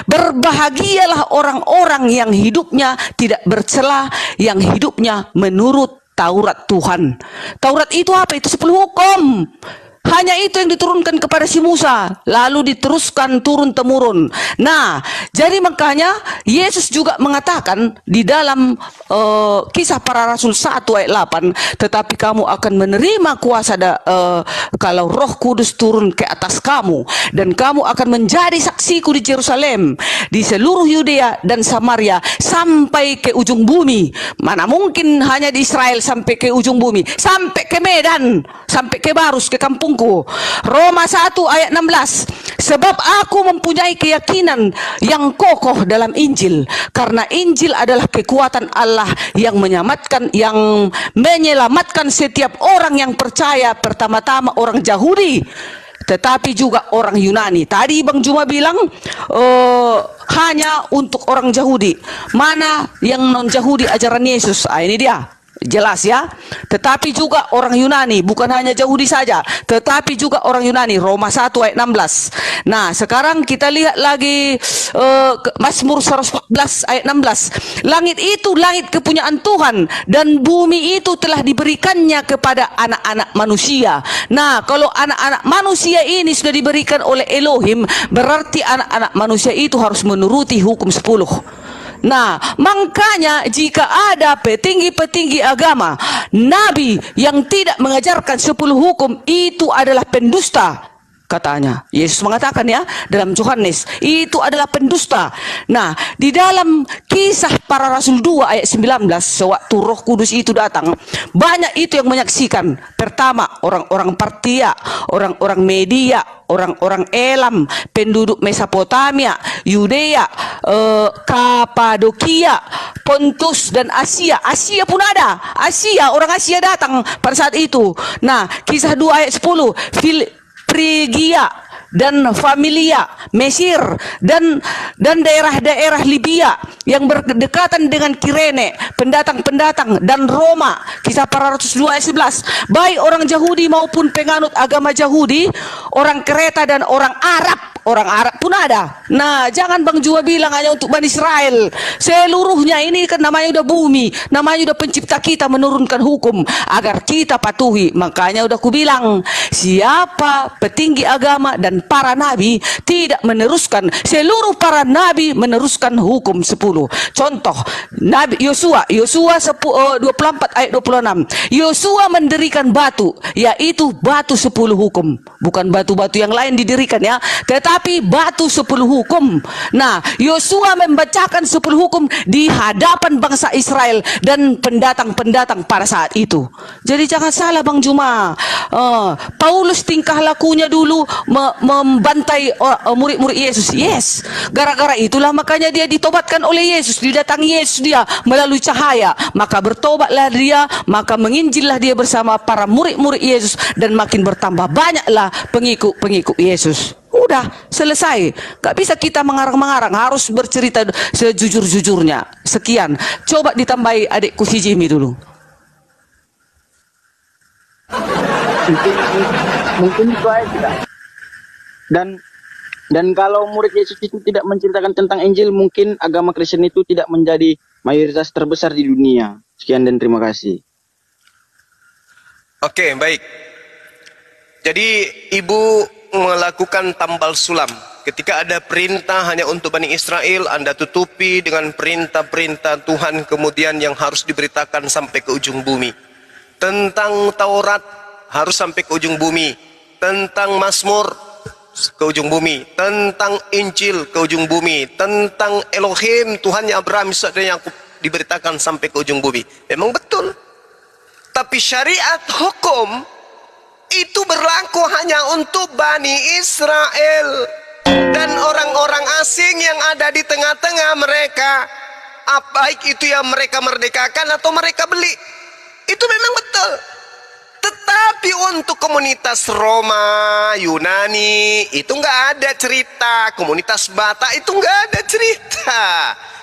Berbahagialah orang-orang yang hidupnya tidak bercela, yang hidupnya menurut Taurat Tuhan. Taurat itu apa? Itu 10 hukum. Hanya itu yang diturunkan kepada si Musa, lalu diteruskan turun-temurun. Nah, jadi makanya Yesus juga mengatakan di dalam Kisah Para Rasul 1 ayat 8, tetapi kamu akan menerima kuasa kalau Roh Kudus turun ke atas kamu, dan kamu akan menjadi saksiku di Yerusalem, di seluruh Yudea dan Samaria sampai ke ujung bumi. Mana mungkin hanya di Israel sampai ke ujung bumi, sampai ke Medan, sampai ke Barus, ke kampung. Roma 1 ayat 16. Sebab aku mempunyai keyakinan yang kokoh dalam Injil, karena Injil adalah kekuatan Allah yang menyelamatkan setiap orang yang percaya, pertama-tama orang Yahudi tetapi juga orang Yunani. Tadi Bang Juma bilang hanya untuk orang Yahudi. Mana yang non Yahudi ajaran Yesus? Ini dia. Jelas ya. Tetapi juga orang Yunani, bukan hanya Yahudi saja, tetapi juga orang Yunani. Roma 1 ayat 16. Nah, sekarang kita lihat lagi Mazmur 114 ayat 16. Langit itu langit kepunyaan Tuhan, dan bumi itu telah diberikannya kepada anak-anak manusia. Nah, kalau anak-anak manusia ini sudah diberikan oleh Elohim, berarti anak-anak manusia itu harus menuruti hukum 10. Nah, makanya jika ada petinggi-petinggi agama, nabi yang tidak mengajarkan 10 hukum, itu adalah pendusta. Katanya Yesus mengatakan ya dalam Yohanes, itu adalah pendusta. Nah, di dalam Kisah Para Rasul 2 ayat 19, sewaktu Roh Kudus itu datang, banyak itu yang menyaksikan. Pertama, orang-orang Partia, orang-orang Media, orang-orang Elam, penduduk Mesopotamia, Yudea, Kapadokia, Pontus dan Asia. Asia pun ada. Asia, orang Asia datang pada saat itu. Nah, Kisah 2 ayat 10, Frigia dan Familia, Mesir dan daerah-daerah Libya yang berdekatan dengan Kirene, pendatang-pendatang, dan Roma. Kisah Para Rasul 2 ayat 11. Baik orang Yahudi maupun penganut agama Yahudi, orang Kreta dan orang Arab, orang Arab pun ada. Nah, jangan Bang Jua bilang hanya untuk Bani Israel. Seluruhnya ini kan namanya udah bumi, namanya udah pencipta kita menurunkan hukum agar kita patuhi. Makanya udah ku bilang, siapa petinggi agama dan para nabi tidak meneruskan, seluruh para nabi meneruskan hukum 10. Contoh, Nabi Yosua 24 ayat 26. Yosua mendirikan batu, yaitu batu 10 hukum. Bukan batu-batu yang lain didirikan ya, tetapi batu 10 hukum. Nah, Yosua membacakan 10 hukum di hadapan bangsa Israel dan pendatang-pendatang pada saat itu. Jadi jangan salah Bang Juma. Paulus tingkah lakunya dulu membantai murid-murid Yesus. Yes, gara-gara itulah makanya dia ditobatkan oleh Yesus, didatangi Yesus dia melalui cahaya. Maka bertobatlah dia, maka menginjillah dia bersama para murid-murid Yesus dan makin bertambah banyaklah pengikut-pengikut Yesus. Udah selesai. Gak bisa kita mengarang-mengarang, harus bercerita sejujur-jujurnya. Sekian. Coba ditambahi adikku si Jimmy dulu. Mungkin itu aja tidak. Dan kalau murid Yesus itu tidak menceritakan tentang Injil, mungkin agama Kristen itu tidak menjadi mayoritas terbesar di dunia. Sekian dan terima kasih. Oke, baik. Jadi ibu melakukan tambal sulam. Ketika ada perintah hanya untuk Bani Israel, Anda tutupi dengan perintah-perintah Tuhan kemudian yang harus diberitakan sampai ke ujung bumi. Tentang Taurat harus sampai ke ujung bumi. Tentang Mazmur ke ujung bumi. Tentang Injil ke ujung bumi. Tentang Elohim, Tuhannya Abraham, Ishak dan Yakub diberitakan sampai ke ujung bumi. Memang betul. Tapi syariat hukum itu berlaku hanya untuk Bani Israel dan orang-orang asing yang ada di tengah-tengah mereka. Baik itu yang mereka merdekakan atau mereka beli. Itu memang betul. Tetapi untuk komunitas Roma, Yunani, itu nggak ada cerita. Komunitas Batak itu nggak ada cerita.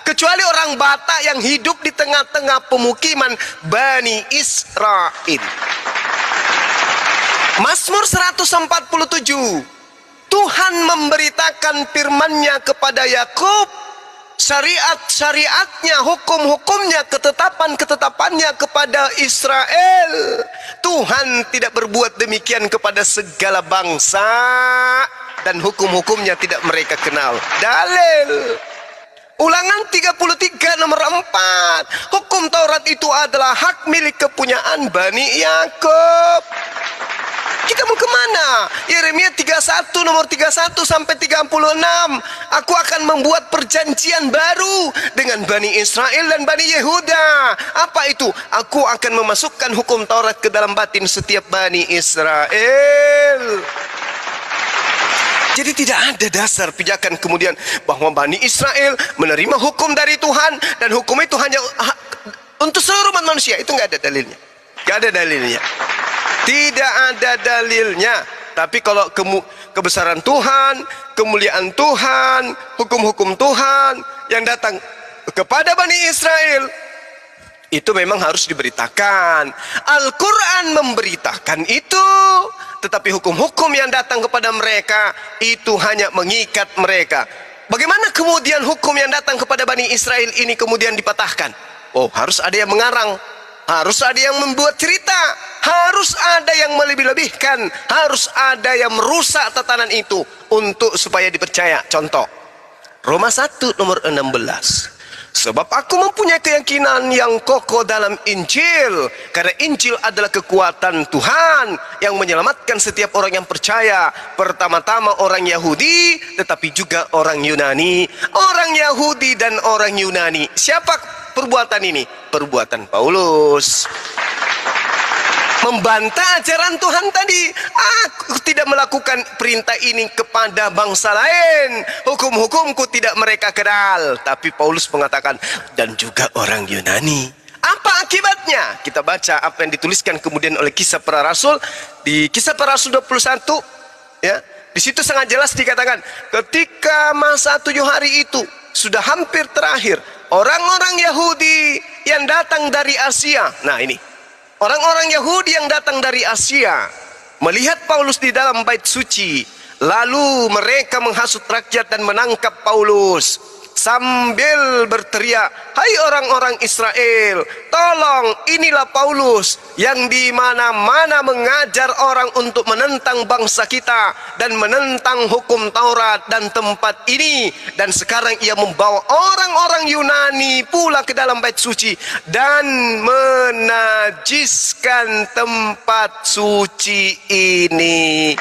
Kecuali orang Batak yang hidup di tengah-tengah pemukiman Bani Israel. Mazmur 147. Tuhan memberitakan firman-Nya kepada Yakub, syariat-syariatnya, hukum-hukumnya, ketetapan-ketetapannya kepada Israel. Tuhan tidak berbuat demikian kepada segala bangsa dan hukum-hukumnya tidak mereka kenal. Dalil Ulangan 33 nomor 4. Hukum Taurat itu adalah hak milik kepunyaan Bani Yakub. Kita mau kemana? Yeremia 31 nomor 31 sampai 36. Aku akan membuat perjanjian baru dengan Bani Israel dan Bani Yehuda. Apa itu? Aku akan memasukkan hukum Taurat ke dalam batin setiap Bani Israel. Jadi tidak ada dasar pijakan kemudian bahwa Bani Israel menerima hukum dari Tuhan dan hukum itu hanya untuk seluruh umat manusia. Itu nggak ada dalilnya. Nggak ada dalilnya. Tidak ada dalilnya. Tapi kalau kebesaran Tuhan, kemuliaan Tuhan, hukum-hukum Tuhan yang datang kepada Bani Israel, itu memang harus diberitakan. Al-Quran memberitakan itu. Tetapi hukum-hukum yang datang kepada mereka itu hanya mengikat mereka. Bagaimana kemudian hukum yang datang kepada Bani Israel ini kemudian dipatahkan? Oh, harus ada yang mengarang, harus ada yang membuat cerita, harus ada yang melebih-lebihkan, harus ada yang merusak tatanan itu untuk supaya dipercaya. Contoh, Roma 1 nomor 16. Sebab aku mempunyai keyakinan yang kokoh dalam Injil, karena Injil adalah kekuatan Tuhan yang menyelamatkan setiap orang yang percaya, pertama-tama orang Yahudi tetapi juga orang Yunani. Orang Yahudi dan orang Yunani. Siapa perbuatan ini? Perbuatan Paulus. Membantah ajaran Tuhan tadi. Aku tidak melakukan perintah ini kepada bangsa lain. Hukum-hukumku tidak mereka kenal. Tapi Paulus mengatakan, dan juga orang Yunani. Apa akibatnya? Kita baca apa yang dituliskan kemudian oleh Kisah Para Rasul. Di Kisah Para Rasul 21. Ya, di situ sangat jelas dikatakan, ketika masa 7 hari itu sudah hampir terakhir, orang-orang Yahudi yang datang dari Asia. Nah ini. Orang-orang Yahudi yang datang dari Asia melihat Paulus di dalam bait suci, Lalu mereka menghasut rakyat dan menangkap Paulus sambil berteriak, "Hai orang-orang Israel, tolong, inilah Paulus yang di mana-mana mengajar orang untuk menentang bangsa kita dan menentang hukum Taurat dan tempat ini. Dan sekarang ia membawa orang-orang Yunani pula ke dalam bait suci dan menajiskan tempat suci ini."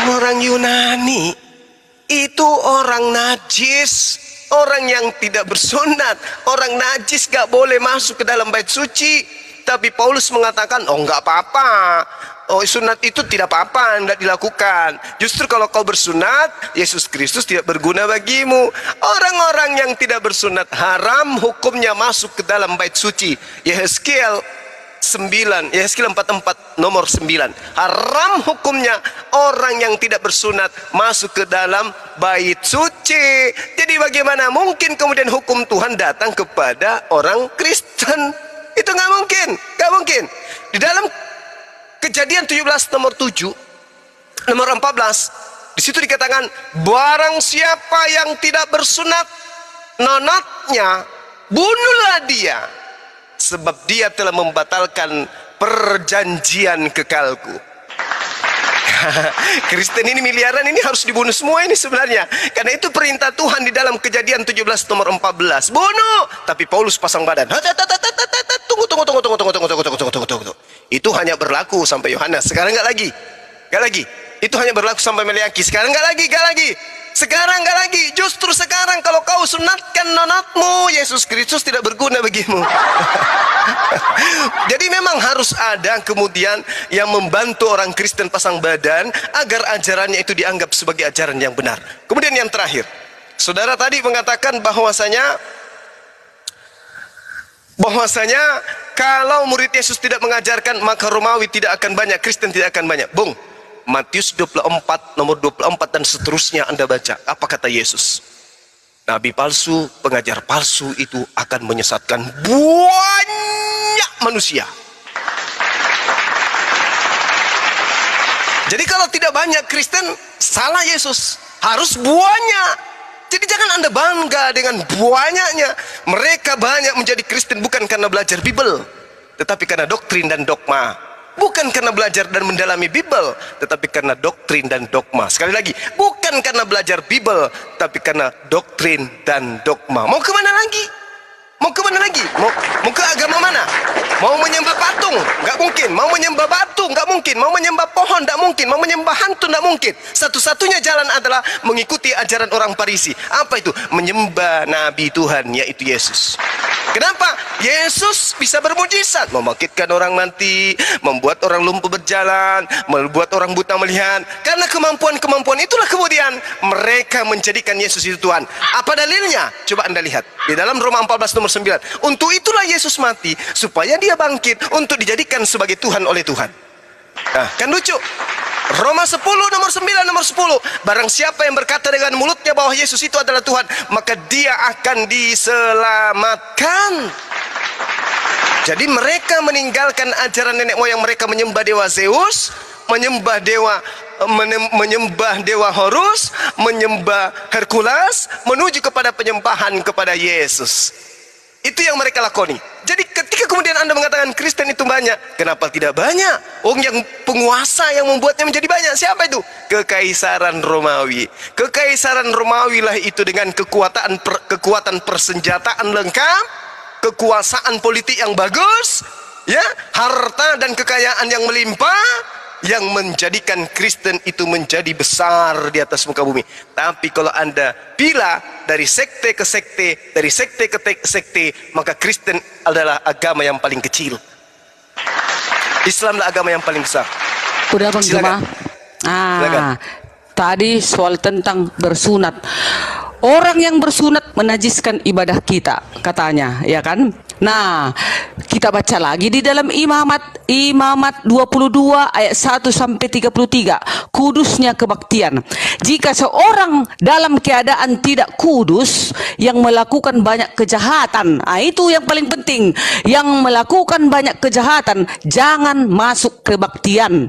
Orang Yunani itu orang najis, orang yang tidak bersunat, orang najis gak boleh masuk ke dalam bait suci. Tapi Paulus mengatakan, oh gak apa-apa, oh sunat itu tidak apa-apa, tidak dilakukan. Justru kalau kau bersunat, Yesus Kristus tidak berguna bagimu. Orang-orang yang tidak bersunat haram hukumnya masuk ke dalam bait suci. Yehezkiel 44 nomor 9. Haram hukumnya orang yang tidak bersunat masuk ke dalam bait suci. Jadi bagaimana mungkin kemudian hukum Tuhan datang kepada orang Kristen? Itu nggak mungkin, nggak mungkin. Di dalam Kejadian 17 nomor 7, nomor 14, di situ dikatakan, barang siapa yang tidak bersunat nonotnya, bunuhlah dia, sebab dia telah membatalkan perjanjian kekalku. Kristen ini miliaran ini harus dibunuh semua ini sebenarnya. Karena itu perintah Tuhan di dalam Kejadian 17 nomor 14. Bunuh. Tapi Paulus pasang badan. Tunggu. Itu hanya berlaku sampai Yohanes. Sekarang enggak lagi. Enggak lagi. Itu hanya berlaku sampai Meleaki. Sekarang enggak lagi. Sekarang enggak lagi. Justru sekarang kalau kau sunatkan nonatmu, Yesus Kristus tidak berguna bagimu. Jadi memang harus ada kemudian yang membantu orang Kristen pasang badan agar ajarannya itu dianggap sebagai ajaran yang benar. Kemudian yang terakhir, saudara tadi mengatakan bahwasanya kalau murid Yesus tidak mengajarkan, maka Romawi tidak akan banyak, Kristen tidak akan banyak. Bung, Matius 24 nomor 24 dan seterusnya Anda baca. Apa kata Yesus? Nabi palsu, pengajar palsu itu akan menyesatkan banyak manusia. Jadi kalau tidak banyak Kristen, salah Yesus. Harus banyak. Jadi jangan Anda bangga dengan banyaknya. Mereka banyak menjadi Kristen bukan karena belajar Bible, tetapi karena doktrin dan dogma. Bukan karena belajar dan mendalami Bible, tetapi karena doktrin dan dogma. Sekali lagi, bukan karena belajar Bible, tapi karena doktrin dan dogma. Mau kemana lagi? Mau kemana lagi? Mau ke agama mana? Mau menyembah patung? Nggak mungkin. Mau menyembah batu? Nggak mungkin. Mau menyembah pohon? Nggak mungkin. Mau menyembah hantu? Nggak mungkin. Satu-satunya jalan adalah mengikuti ajaran orang Farisi. Apa itu? Menyembah Nabi Tuhan, yaitu Yesus. Kenapa? Yesus bisa bermujizat, membangkitkan orang mati, membuat orang lumpuh berjalan, membuat orang buta melihat. Karena kemampuan-kemampuan itulah kemudian mereka menjadikan Yesus itu Tuhan. Apa dalilnya? Coba Anda lihat di dalam Roma 14 nomor 9. Untuk itulah Yesus mati, supaya dia bangkit untuk dijadikan sebagai Tuhan oleh Tuhan. Nah, kan lucu. Roma 10 nomor 9 nomor 10. Barang siapa yang berkata dengan mulutnya bahwa Yesus itu adalah Tuhan, maka dia akan diselamatkan. Jadi mereka meninggalkan ajaran nenek moyang mereka, menyembah dewa Zeus, menyembah dewa Horus, menyembah Hercules, menuju kepada penyembahan kepada Yesus. Itu yang mereka lakoni. Jadi ketika kemudian Anda mengatakan Kristen itu banyak, kenapa tidak banyak? Yang penguasa yang membuatnya menjadi banyak, siapa itu? Kekaisaran Romawi. Kekaisaran Romawi lah itu dengan kekuatan persenjataan lengkap, kekuasaan politik yang bagus, ya, harta dan kekayaan yang melimpah, yang menjadikan Kristen itu menjadi besar di atas muka bumi. Tapi kalau Anda pilih dari sekte ke sekte, dari sekte ke sekte, maka Kristen adalah agama yang paling kecil. Islamlah agama yang paling besar. Udah Bang Juma. Silakan. Tadi soal tentang bersunat. Orang yang bersunat menajiskan ibadah kita, katanya, ya kan? Nah, kita baca lagi di dalam Imamat 22 ayat 1 sampai 33. Kudusnya kebaktian. Jika seorang dalam keadaan tidak kudus yang melakukan banyak kejahatan, itu yang paling penting. Yang melakukan banyak kejahatan jangan masuk kebaktian.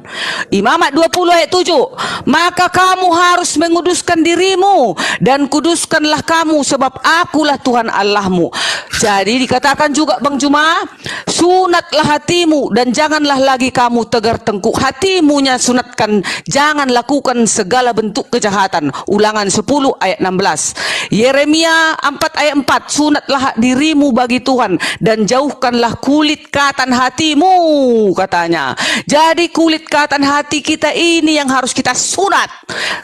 Imamat 20 ayat 7. Maka kamu harus menguduskan dirimu dan kuduskanlah kamu sebab akulah Tuhan Allahmu. Jadi dikatakan juga Bang Juma, sunatlah hatimu dan janganlah lagi kamu tegar tengkuk. Hatimunya sunatkan, jangan lakukan segala bentuk kejahatan. Ulangan 10 ayat 16. Yeremia 4 ayat 4. Sunatlah dirimu bagi Tuhan dan jauhkanlah kulit katan hatimu, katanya. Jadi kulit katan hati kita ini yang harus kita sunat.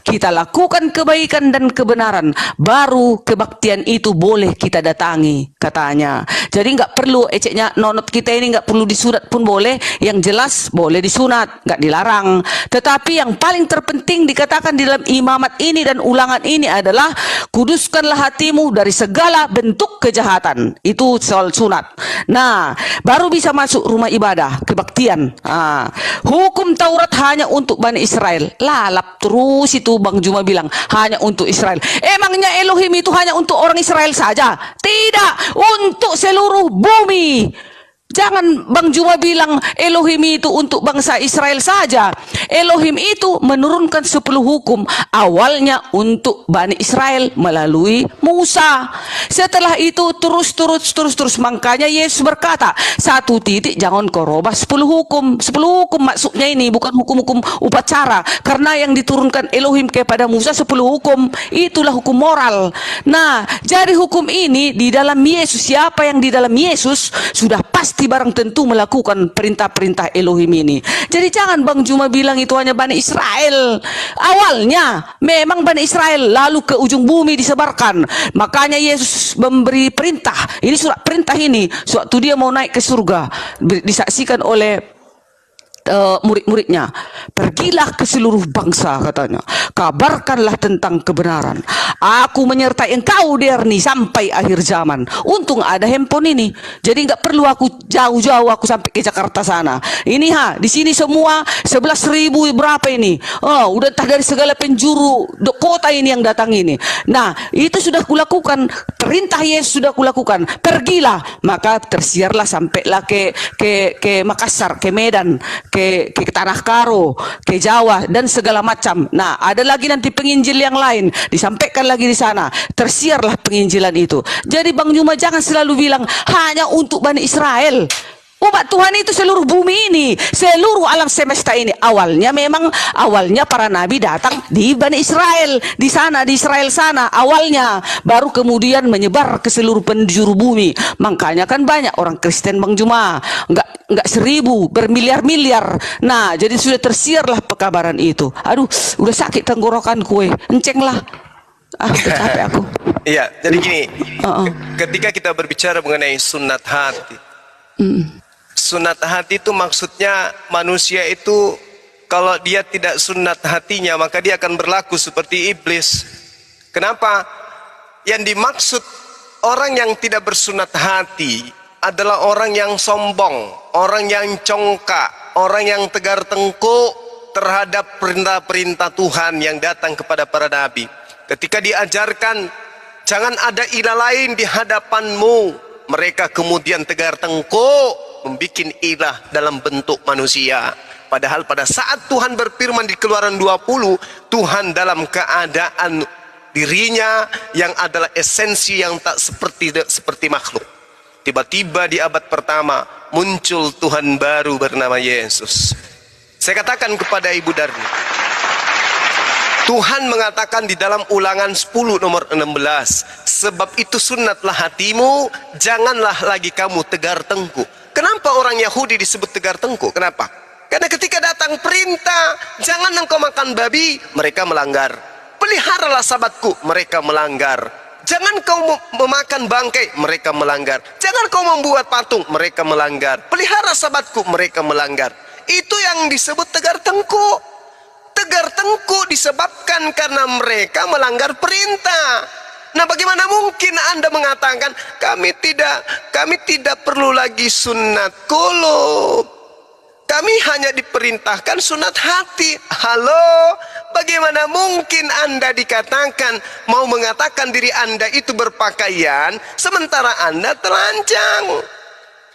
Kita lakukan kebaikan dan kebenaran, baru kebaktian itu boleh kita datangi, katanya. Jadi nggak perlu eceknya nonot kita ini nggak perlu disunat pun boleh. Yang jelas boleh disunat, nggak dilarang. Tetapi yang paling terpenting dikatakan di dalam imamat ini dan ulangan ini adalah kuduskanlah hatimu dari segala bentuk kejahatan. Itu soal sunat. Nah, baru bisa masuk rumah ibadah, kebaktian. Hukum Taurat hanya untuk Bani Israel. Lalap terus itu Bang Juma bilang hanya untuk Israel. Emangnya Elohim itu hanya untuk orang Israel saja? Tidak, untuk seluruh bumi. Jangan Bang Juma bilang Elohim itu untuk bangsa Israel saja. Elohim itu menurunkan 10 hukum awalnya untuk Bani Israel melalui Musa. Setelah itu terus. Makanya Yesus berkata, satu titik jangan kau robah 10 hukum. 10 hukum maksudnya ini bukan hukum-hukum upacara. Karena yang diturunkan Elohim kepada Musa 10 hukum. Itulah hukum moral. Nah, jadi hukum ini di dalam Yesus. Siapa yang di dalam Yesus sudah pasti barang tentu melakukan perintah-perintah Elohim ini. Jadi jangan Bang Juma bilang itu hanya Bani Israel. Awalnya memang Bani Israel, lalu ke ujung bumi disebarkan. Makanya Yesus memberi perintah. Ini surat perintah ini. Suatu dia mau naik ke surga, disaksikan oleh murid-muridnya. Pergilah ke seluruh bangsa, katanya. Kabarkanlah tentang kebenaran. Aku menyertai engkau Derni sampai akhir zaman. Untung ada handphone ini. Jadi nggak perlu aku jauh-jauh aku sampai ke Jakarta sana. Ini di sini semua 11.000 berapa ini? Udah entah dari segala penjuru kota ini yang datang ini. Nah, itu sudah kulakukan. Perintah Yesus sudah kulakukan. Pergilah, maka tersiarlah sampailah ke Makassar, ke Medan, ke Tanah Karo, ke Jawa dan segala macam. Nah, ada lagi nanti penginjil yang lain disampaikan lagi di sana. Tersiarlah penginjilan itu. Jadi Bang Juma jangan selalu bilang hanya untuk Bani Israel. Umat Tuhan itu seluruh bumi ini, seluruh alam semesta ini. Awalnya para nabi datang di Bani Israel, di sana, di Israel sana awalnya, baru kemudian menyebar ke seluruh penjuru bumi. Makanya kan banyak orang Kristen Bang Juma, enggak 1000, bermiliar-miliar. Nah, jadi sudah tersiarlah pekabaran itu. Aduh, udah sakit tenggorokan kue, enceng lah. Udah capek aku. Iya, jadi gini, ketika kita berbicara mengenai sunat hati, sunat hati itu maksudnya manusia itu kalau dia tidak sunat hatinya maka dia akan berlaku seperti iblis. Kenapa? Yang dimaksud orang yang tidak bersunat hati adalah orang yang sombong, orang yang congkak, orang yang tegar tengkuk terhadap perintah-perintah Tuhan yang datang kepada para nabi. Ketika diajarkan jangan ada ilah lain di hadapanmu, mereka kemudian tegar tengkuk membikin ilah dalam bentuk manusia. Padahal pada saat Tuhan berfirman di Keluaran 20, Tuhan dalam keadaan dirinya yang adalah esensi yang tak seperti makhluk. Tiba-tiba di abad pertama muncul Tuhan baru bernama Yesus. Saya katakan kepada Ibu Darni, Tuhan mengatakan di dalam Ulangan 10 nomor 16, sebab itu sunatlah hatimu, janganlah lagi kamu tegar tengkuk. Kenapa orang Yahudi disebut tegar tengkuk? Kenapa? Karena ketika datang perintah, jangan engkau makan babi, mereka melanggar. Peliharalah sabatku, mereka melanggar. Jangan kau memakan bangkai, mereka melanggar. Jangan kau membuat patung, mereka melanggar. Pelihara sabatku, mereka melanggar. Itu yang disebut tegar tengkuk. Tegar tengkuk disebabkan karena mereka melanggar perintah. Nah, bagaimana mungkin Anda mengatakan kami tidak perlu lagi sunat qulub. Kami hanya diperintahkan sunat hati. Halo, bagaimana mungkin Anda dikatakan mau mengatakan diri Anda itu berpakaian sementara Anda telanjang?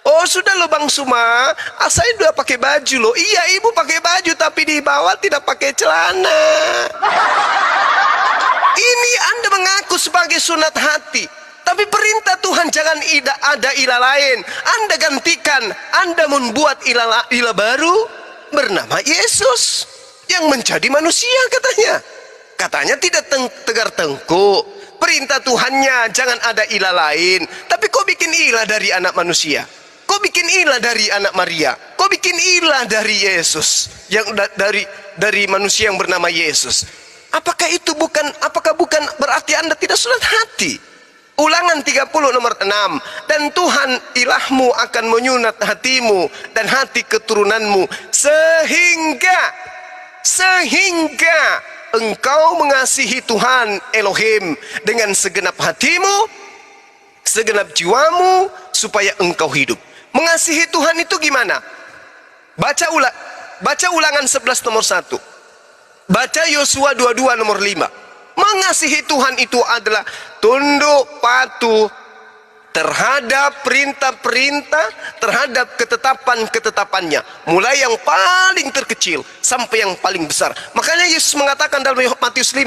Oh, sudah loh Bang Suma, saya udah pakai baju loh. Iya, ibu pakai baju tapi di bawah tidak pakai celana. Ini Anda mengaku sebagai sunat hati, tapi perintah Tuhan jangan ada ilah lain. Anda gantikan, Anda membuat ilah baru bernama Yesus yang menjadi manusia katanya. Katanya tidak tegar tengkuk. Perintah Tuhannya jangan ada ilah lain, tapi kok bikin ilah dari anak manusia? Kok bikin ilah dari anak Maria? Kok bikin ilah dari Yesus yang dari manusia yang bernama Yesus? Apakah bukan berarti Anda tidak sunat hati? Ulangan 30 nomor 6. Dan Tuhan ilahmu akan menyunat hatimu dan hati keturunanmu sehingga engkau mengasihi Tuhan Elohim dengan segenap hatimu, segenap jiwamu, supaya engkau hidup. Mengasihi Tuhan itu gimana? Baca ulangan 11 nomor 1. Baca Yosua 22 nomor 5. Mengasihi Tuhan itu adalah tunduk patuh terhadap perintah-perintah, terhadap ketetapan-ketetapannya, mulai yang paling terkecil sampai yang paling besar. Makanya Yesus mengatakan dalam Matius 5,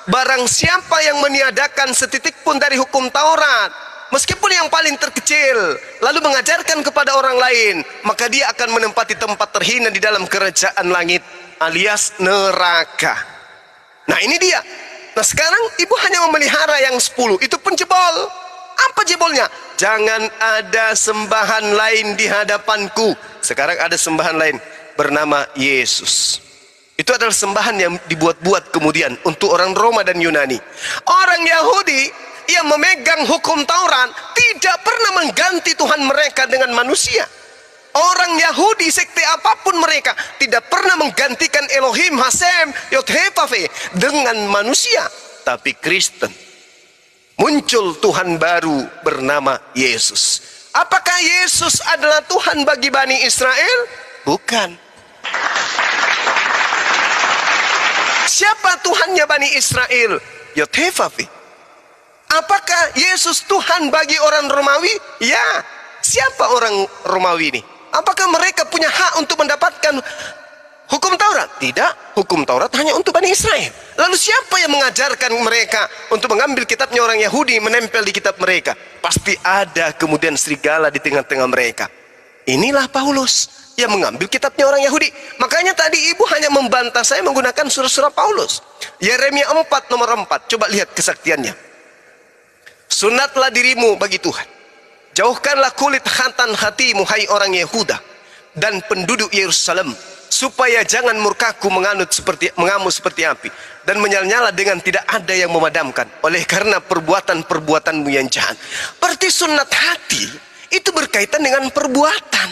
barang siapa yang meniadakan setitik pun dari hukum Taurat, meskipun yang paling terkecil, lalu mengajarkan kepada orang lain, maka dia akan menempati tempat terhina di dalam kerajaan langit, alias neraka. Nah, ini dia. Nah, sekarang ibu hanya memelihara yang 10, itu pun jebol. Apa jebolnya? Jangan ada sembahan lain di hadapanku. Sekarang ada sembahan lain bernama Yesus. Itu adalah sembahan yang dibuat-buat kemudian untuk orang Roma dan Yunani. Orang Yahudi yang memegang hukum Taurat tidak pernah mengganti Tuhan mereka dengan manusia. Orang Yahudi sekte apapun mereka tidak pernah menggantikan Elohim, Hasem, Yod-Heh-Vav-He dengan manusia. Tapi Kristen muncul Tuhan baru bernama Yesus. Apakah Yesus adalah Tuhan bagi Bani Israel? Bukan. Siapa Tuhannya Bani Israel? Yod-Heh-Vav-He. Apakah Yesus Tuhan bagi orang Romawi? Ya. Siapa orang Romawi ini? Apakah mereka punya hak untuk mendapatkan hukum Taurat? Tidak, hukum Taurat hanya untuk Bani Israel. Lalu siapa yang mengajarkan mereka untuk mengambil kitabnya orang Yahudi, menempel di kitab mereka? Pasti ada kemudian serigala di tengah-tengah mereka. Inilah Paulus yang mengambil kitabnya orang Yahudi. Makanya tadi ibu hanya membantah saya menggunakan surah-surah Paulus. Yeremia 4 nomor 4, coba lihat kesaktiannya. Sunatlah dirimu bagi Tuhan. Jauhkanlah kulit khantan hatimu, hai orang Yehuda dan penduduk Yerusalem, supaya jangan murkaku mengamuk seperti api dan menyala-nyala dengan tidak ada yang memadamkan oleh karena perbuatan-perbuatanmu yang jahat. Berarti sunat hati itu berkaitan dengan perbuatan.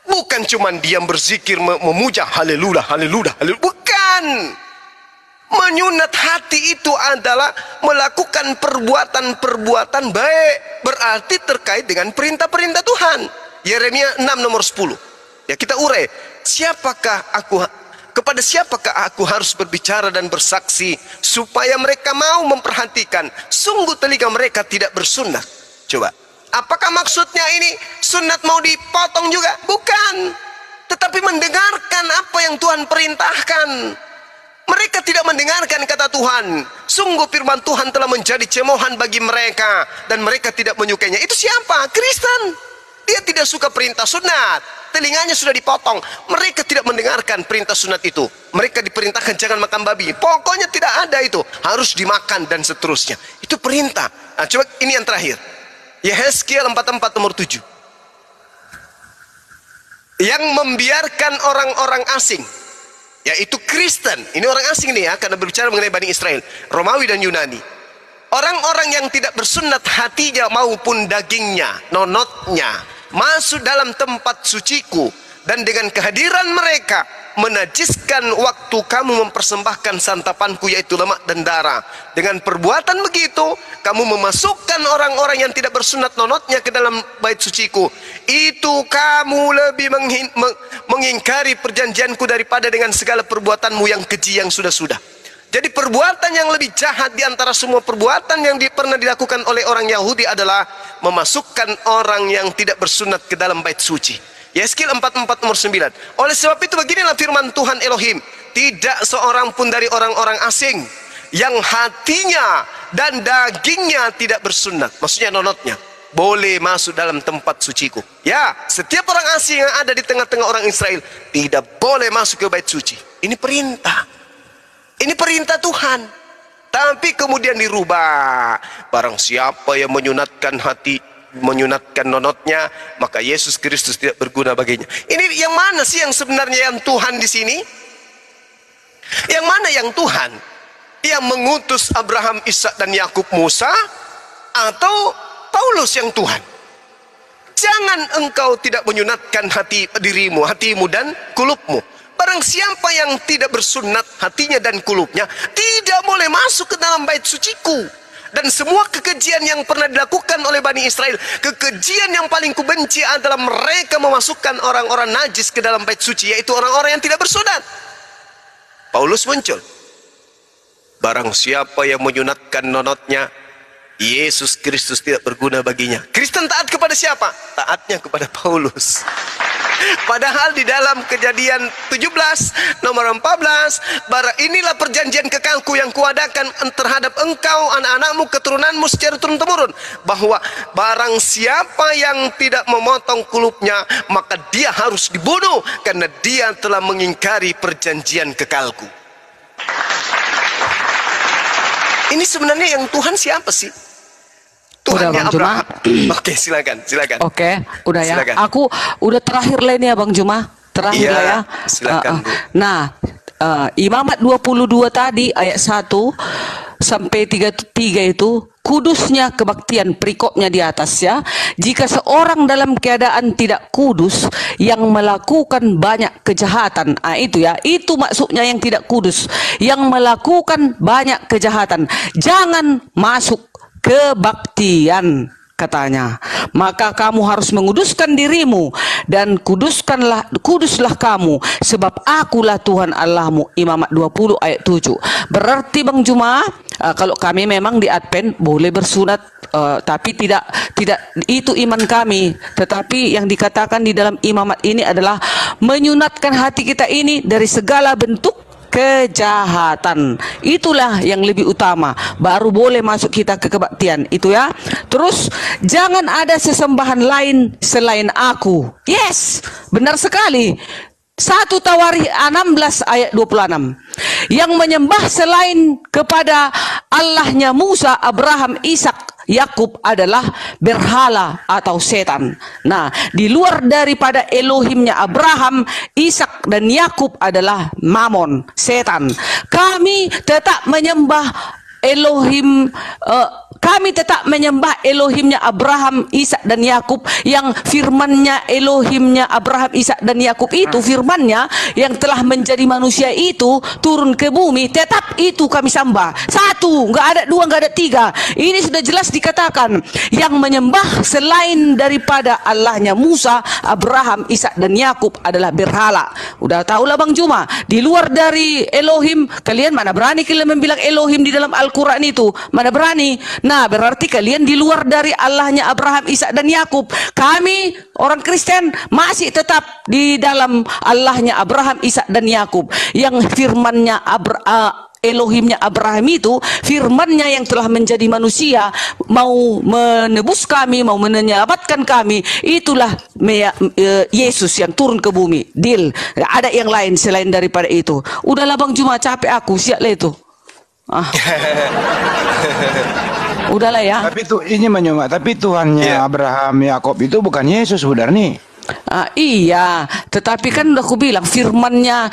Bukan cuma diam berzikir memuja haleluya, haleluya, haleluya. Bukan. Menyunat hati itu adalah melakukan perbuatan-perbuatan baik, berarti terkait dengan perintah-perintah Tuhan. Yeremia 6 nomor 10. Ya, kita urai. Kepada siapakah aku harus berbicara dan bersaksi supaya mereka mau memperhatikan? Sungguh telinga mereka tidak bersunat. Coba, apakah maksudnya ini sunat mau dipotong juga? Bukan. Tetapi mendengarkan apa yang Tuhan perintahkan. Mereka tidak mendengarkan kata Tuhan. Sungguh firman Tuhan telah menjadi cemoohan bagi mereka dan mereka tidak menyukainya. Itu siapa? Kristen. Dia tidak suka perintah sunat. Telinganya sudah dipotong. Mereka tidak mendengarkan perintah sunat itu. Mereka diperintahkan jangan makan babi. Pokoknya tidak ada itu. Harus dimakan dan seterusnya. Itu perintah. Nah, coba ini yang terakhir. Yehezkiel 44 nomor 7. Yang membiarkan orang-orang asing, yaitu Kristen, ini orang asing nih ya, karena berbicara mengenai Bani Israel, Romawi dan Yunani. Orang-orang yang tidak bersunat hatinya maupun dagingnya, nonotnya, masuk dalam tempat suciku dan dengan kehadiran mereka menajiskan waktu kamu mempersembahkan santapanku, yaitu lemak dan darah. Dengan perbuatan begitu kamu memasukkan orang-orang yang tidak bersunat nonotnya ke dalam bait suciku. Itu kamu lebih mengingkari perjanjianku daripada dengan segala perbuatanmu yang keji yang sudah-sudah. Jadi perbuatan yang lebih jahat di antara semua perbuatan yang pernah dilakukan oleh orang Yahudi adalah memasukkan orang yang tidak bersunat ke dalam bait suci. Yeskil 44 nomor 9. Oleh sebab itu beginilah firman Tuhan Elohim, tidak seorang pun dari orang-orang asing yang hatinya dan dagingnya tidak bersunat, maksudnya nonotnya, boleh masuk dalam tempat suciku. Ya, setiap orang asing yang ada di tengah-tengah orang Israel tidak boleh masuk ke bait suci. Ini perintah. Ini perintah Tuhan. Tapi kemudian dirubah. Barang siapa yang menyunatkan nonotnya, maka Yesus Kristus tidak berguna baginya. Ini yang mana sih yang sebenarnya yang Tuhan di sini? Yang mana yang Tuhan? Yang mengutus Abraham, Ishak dan Yakub, Musa, atau Paulus yang Tuhan? Jangan engkau tidak menyunatkan hatimu dan kulupmu. Barang siapa yang tidak bersunat hatinya dan kulupnya tidak boleh masuk ke dalam bait suciku. Dan semua kekejian yang pernah dilakukan oleh Bani Israel, kekejian yang paling kubenci adalah mereka memasukkan orang-orang najis ke dalam bait suci, yaitu orang-orang yang tidak bersunat. Paulus muncul, barang siapa yang menyunatkan nonotnya, Yesus Kristus tidak berguna baginya. Kristen taat kepada siapa? Taatnya kepada Paulus. Padahal di dalam Kejadian 17 nomor 14, inilah perjanjian kekalku yang kuadakan terhadap engkau, anak-anakmu, keturunanmu secara turun-temurun, bahwa barang siapa yang tidak memotong kulupnya, maka dia harus dibunuh, karena dia telah mengingkari perjanjian kekalku. Ini sebenarnya yang Tuhan siapa sih? Tuhannya Abraham. Oke, silakan. Oke, udah ya. Silakan. Aku udah terakhir lah ini ya Bang Juma. Terakhir Iya, lah ya. silakan, Bu. Nah, Imamat 22 tadi ayat 1 sampai 33 itu kudusnya kebaktian, perikopnya di atas ya. Jika seorang dalam keadaan tidak kudus yang melakukan banyak kejahatan, itu ya, itu maksudnya yang tidak kudus, yang melakukan banyak kejahatan, jangan masuk kebaktian, katanya. Maka kamu harus menguduskan dirimu dan kuduslah kamu, sebab akulah Tuhan Allahmu. Imamat 20 ayat 7. Berarti Bang Juma, kalau kami memang di Advent boleh bersunat, tapi tidak itu iman kami. Tetapi yang dikatakan di dalam imamat ini adalah menyunatkan hati kita ini dari segala bentuk kejahatan. Itulah yang lebih utama, baru boleh masuk kita ke kebaktian itu ya. Terus jangan ada sesembahan lain selain aku. Yes, benar sekali. 1 Tawarikh 16 ayat 26. Yang menyembah selain kepada Allahnya Musa, Abraham, Ishak, Yakub adalah berhala atau setan. Nah, di luar daripada Elohimnya Abraham, Ishak dan Yakub adalah Mamon, setan. Kami tetap menyembah Elohim, kami tetap menyembah Elohimnya Abraham, Ishak dan Yakub, yang firmannya Elohimnya Abraham, Ishak dan Yakub itu firmannya yang telah menjadi manusia itu turun ke bumi, tetap itu kami sembah. Satu, nggak ada dua, nggak ada tiga. Ini sudah jelas dikatakan, yang menyembah selain daripada Allahnya Musa, Abraham, Ishak dan Yakub adalah berhala. Udah tahulah Bang Juma, di luar dari Elohim, kalian mana berani kalian membilang Elohim di dalam Al-Quran itu? Mana berani? Nah, berarti kalian di luar dari Allahnya Abraham, Ishak dan Yakub. Kami orang Kristen masih tetap di dalam Allahnya Abraham, Ishak dan Yakub, yang firmannya Elohimnya Abraham itu firmannya yang telah menjadi manusia, mau menebus kami, mau menyelamatkan kami. Itulah Yesus yang turun ke bumi. Deal. Gak ada yang lain selain daripada itu. Udahlah Bang Juma, capek aku, siap lah itu. Udahlah ya. Tapi itu ini menyomak. Tapi Tuhannya Abraham, Yakub itu bukan Yesus sebenarnya. Iya, tetapi kan udah aku bilang firmannya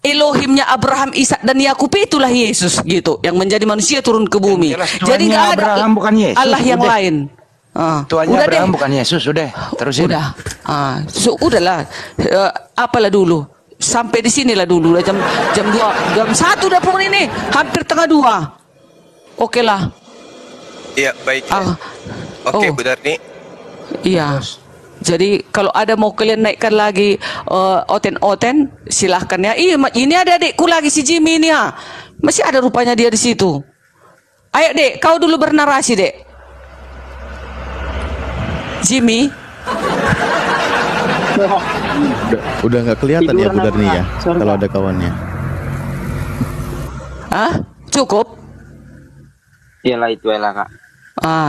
Elohimnya Abraham, Ishak dan Yakub itulah Yesus gitu, yang menjadi manusia turun ke bumi. Jadi nggak ada Abraham bukan Yesus, Allah yang lain. Tuhannya Abraham bukan Yesus, sudah terusin. Udah. Udahlah, apalah dulu. Sampai di sinilah dulu, jam 2, jam 1 udah pun ini, hampir tengah 2. Oke lah. Iya, baik. Oke, Bu Darni. Iya. Jadi kalau ada mau kalian naikkan lagi oten-oten, silahkan ya. Iya, ini ada adikku lagi si Jimmy ini ya. Masih ada rupanya dia di situ. Ayo dek, kau dulu bernarasi dek. Jimmy. Udah nggak kelihatan ya Bu Darni ya, kalau ada kawannya. Cukup? Iyalah itu Kak.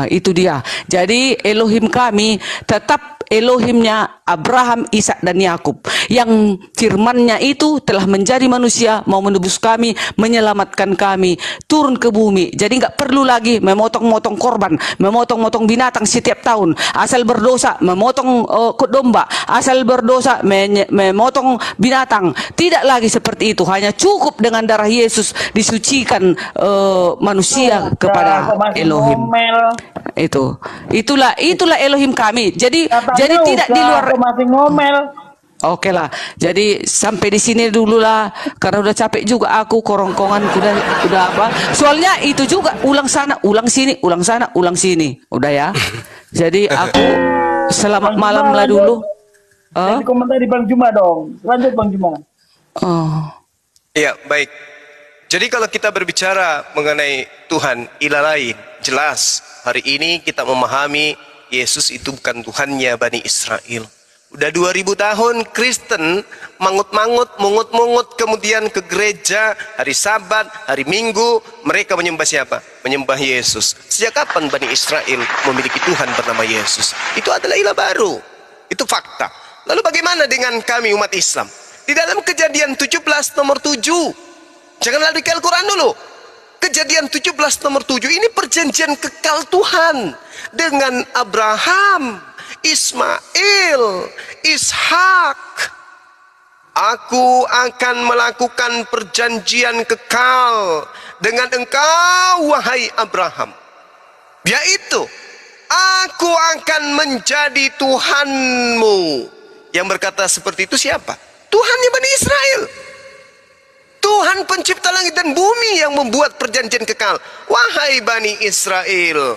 Itu dia. Jadi Elohim kami tetap Elohimnya Abraham, Ishak dan Yakub, yang firman-Nya itu telah menjadi manusia, mau menebus kami, menyelamatkan kami, turun ke bumi. Jadi nggak perlu lagi memotong-motong korban, memotong-motong binatang setiap tahun. Asal berdosa memotong domba, asal berdosa memotong binatang. Tidak lagi seperti itu. Hanya cukup dengan darah Yesus disucikan manusia kepada Elohim. Itulah Elohim kami. Jadi tidak di luar. Masih ngomel. Oke lah. Jadi sampai di sini dulu lah, karena udah capek juga aku, korongkongan udah apa. Soalnya itu juga ulang sana, ulang sini, ulang sana, ulang sini. Udah ya. Jadi aku selamat malam lah dulu. Jadi komentar di Bang Juma dong. Lanjut Bang Juma. Iya, baik. Jadi kalau kita berbicara mengenai Tuhan ilah lain, jelas hari ini kita memahami Yesus itu bukan Tuhannya Bani Israel. Udah 2000 tahun Kristen mangut-mangut, mungut-mungut, kemudian ke gereja hari Sabat, hari Minggu, mereka menyembah siapa? Menyembah Yesus. Sejak kapan Bani Israel memiliki Tuhan bernama Yesus? Itu adalah ilah baru. Itu fakta. Lalu bagaimana dengan kami umat Islam? Di dalam Kejadian 17 nomor 7. Jangan lari ke Al-Quran dulu. Kejadian 17 nomor 7 ini perjanjian kekal Tuhan dengan Abraham, Ismail, Ishak. Aku akan melakukan perjanjian kekal dengan engkau, wahai Abraham. Yaitu, aku akan menjadi Tuhanmu. Yang berkata seperti itu siapa? Tuhannya Bani Israel. Tuhan pencipta langit dan bumi yang membuat perjanjian kekal. Wahai Bani Israel,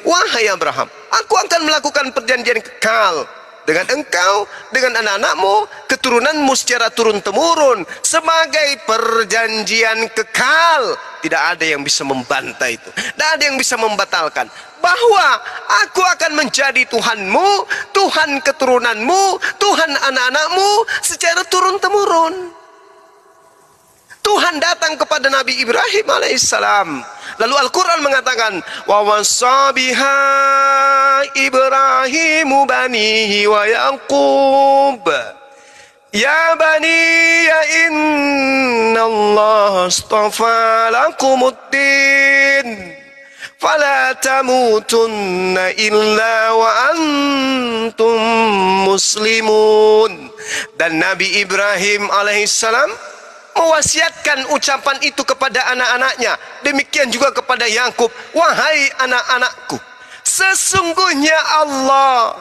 wahai Abraham, aku akan melakukan perjanjian kekal dengan engkau, dengan anak-anakmu, keturunanmu secara turun-temurun, sebagai perjanjian kekal. Tidak ada yang bisa membantah itu, tidak ada yang bisa membatalkan bahwa aku akan menjadi Tuhanmu, Tuhan keturunanmu, Tuhan anak-anakmu secara turun-temurun. Tuhan datang kepada Nabi Ibrahim alaihissalam. Lalu Al-Quran mengatakan, wa wasabiha Ibrahimu banihi wa Yaqub. Ya bani ya inna Allah astafa lakumuddin. Fala tamutunna illa wa antum muslimun. Dan Nabi Ibrahim alaihissalam mewasiatkan ucapan itu kepada anak-anaknya, demikian juga kepada Yakub, wahai anak-anakku, sesungguhnya Allah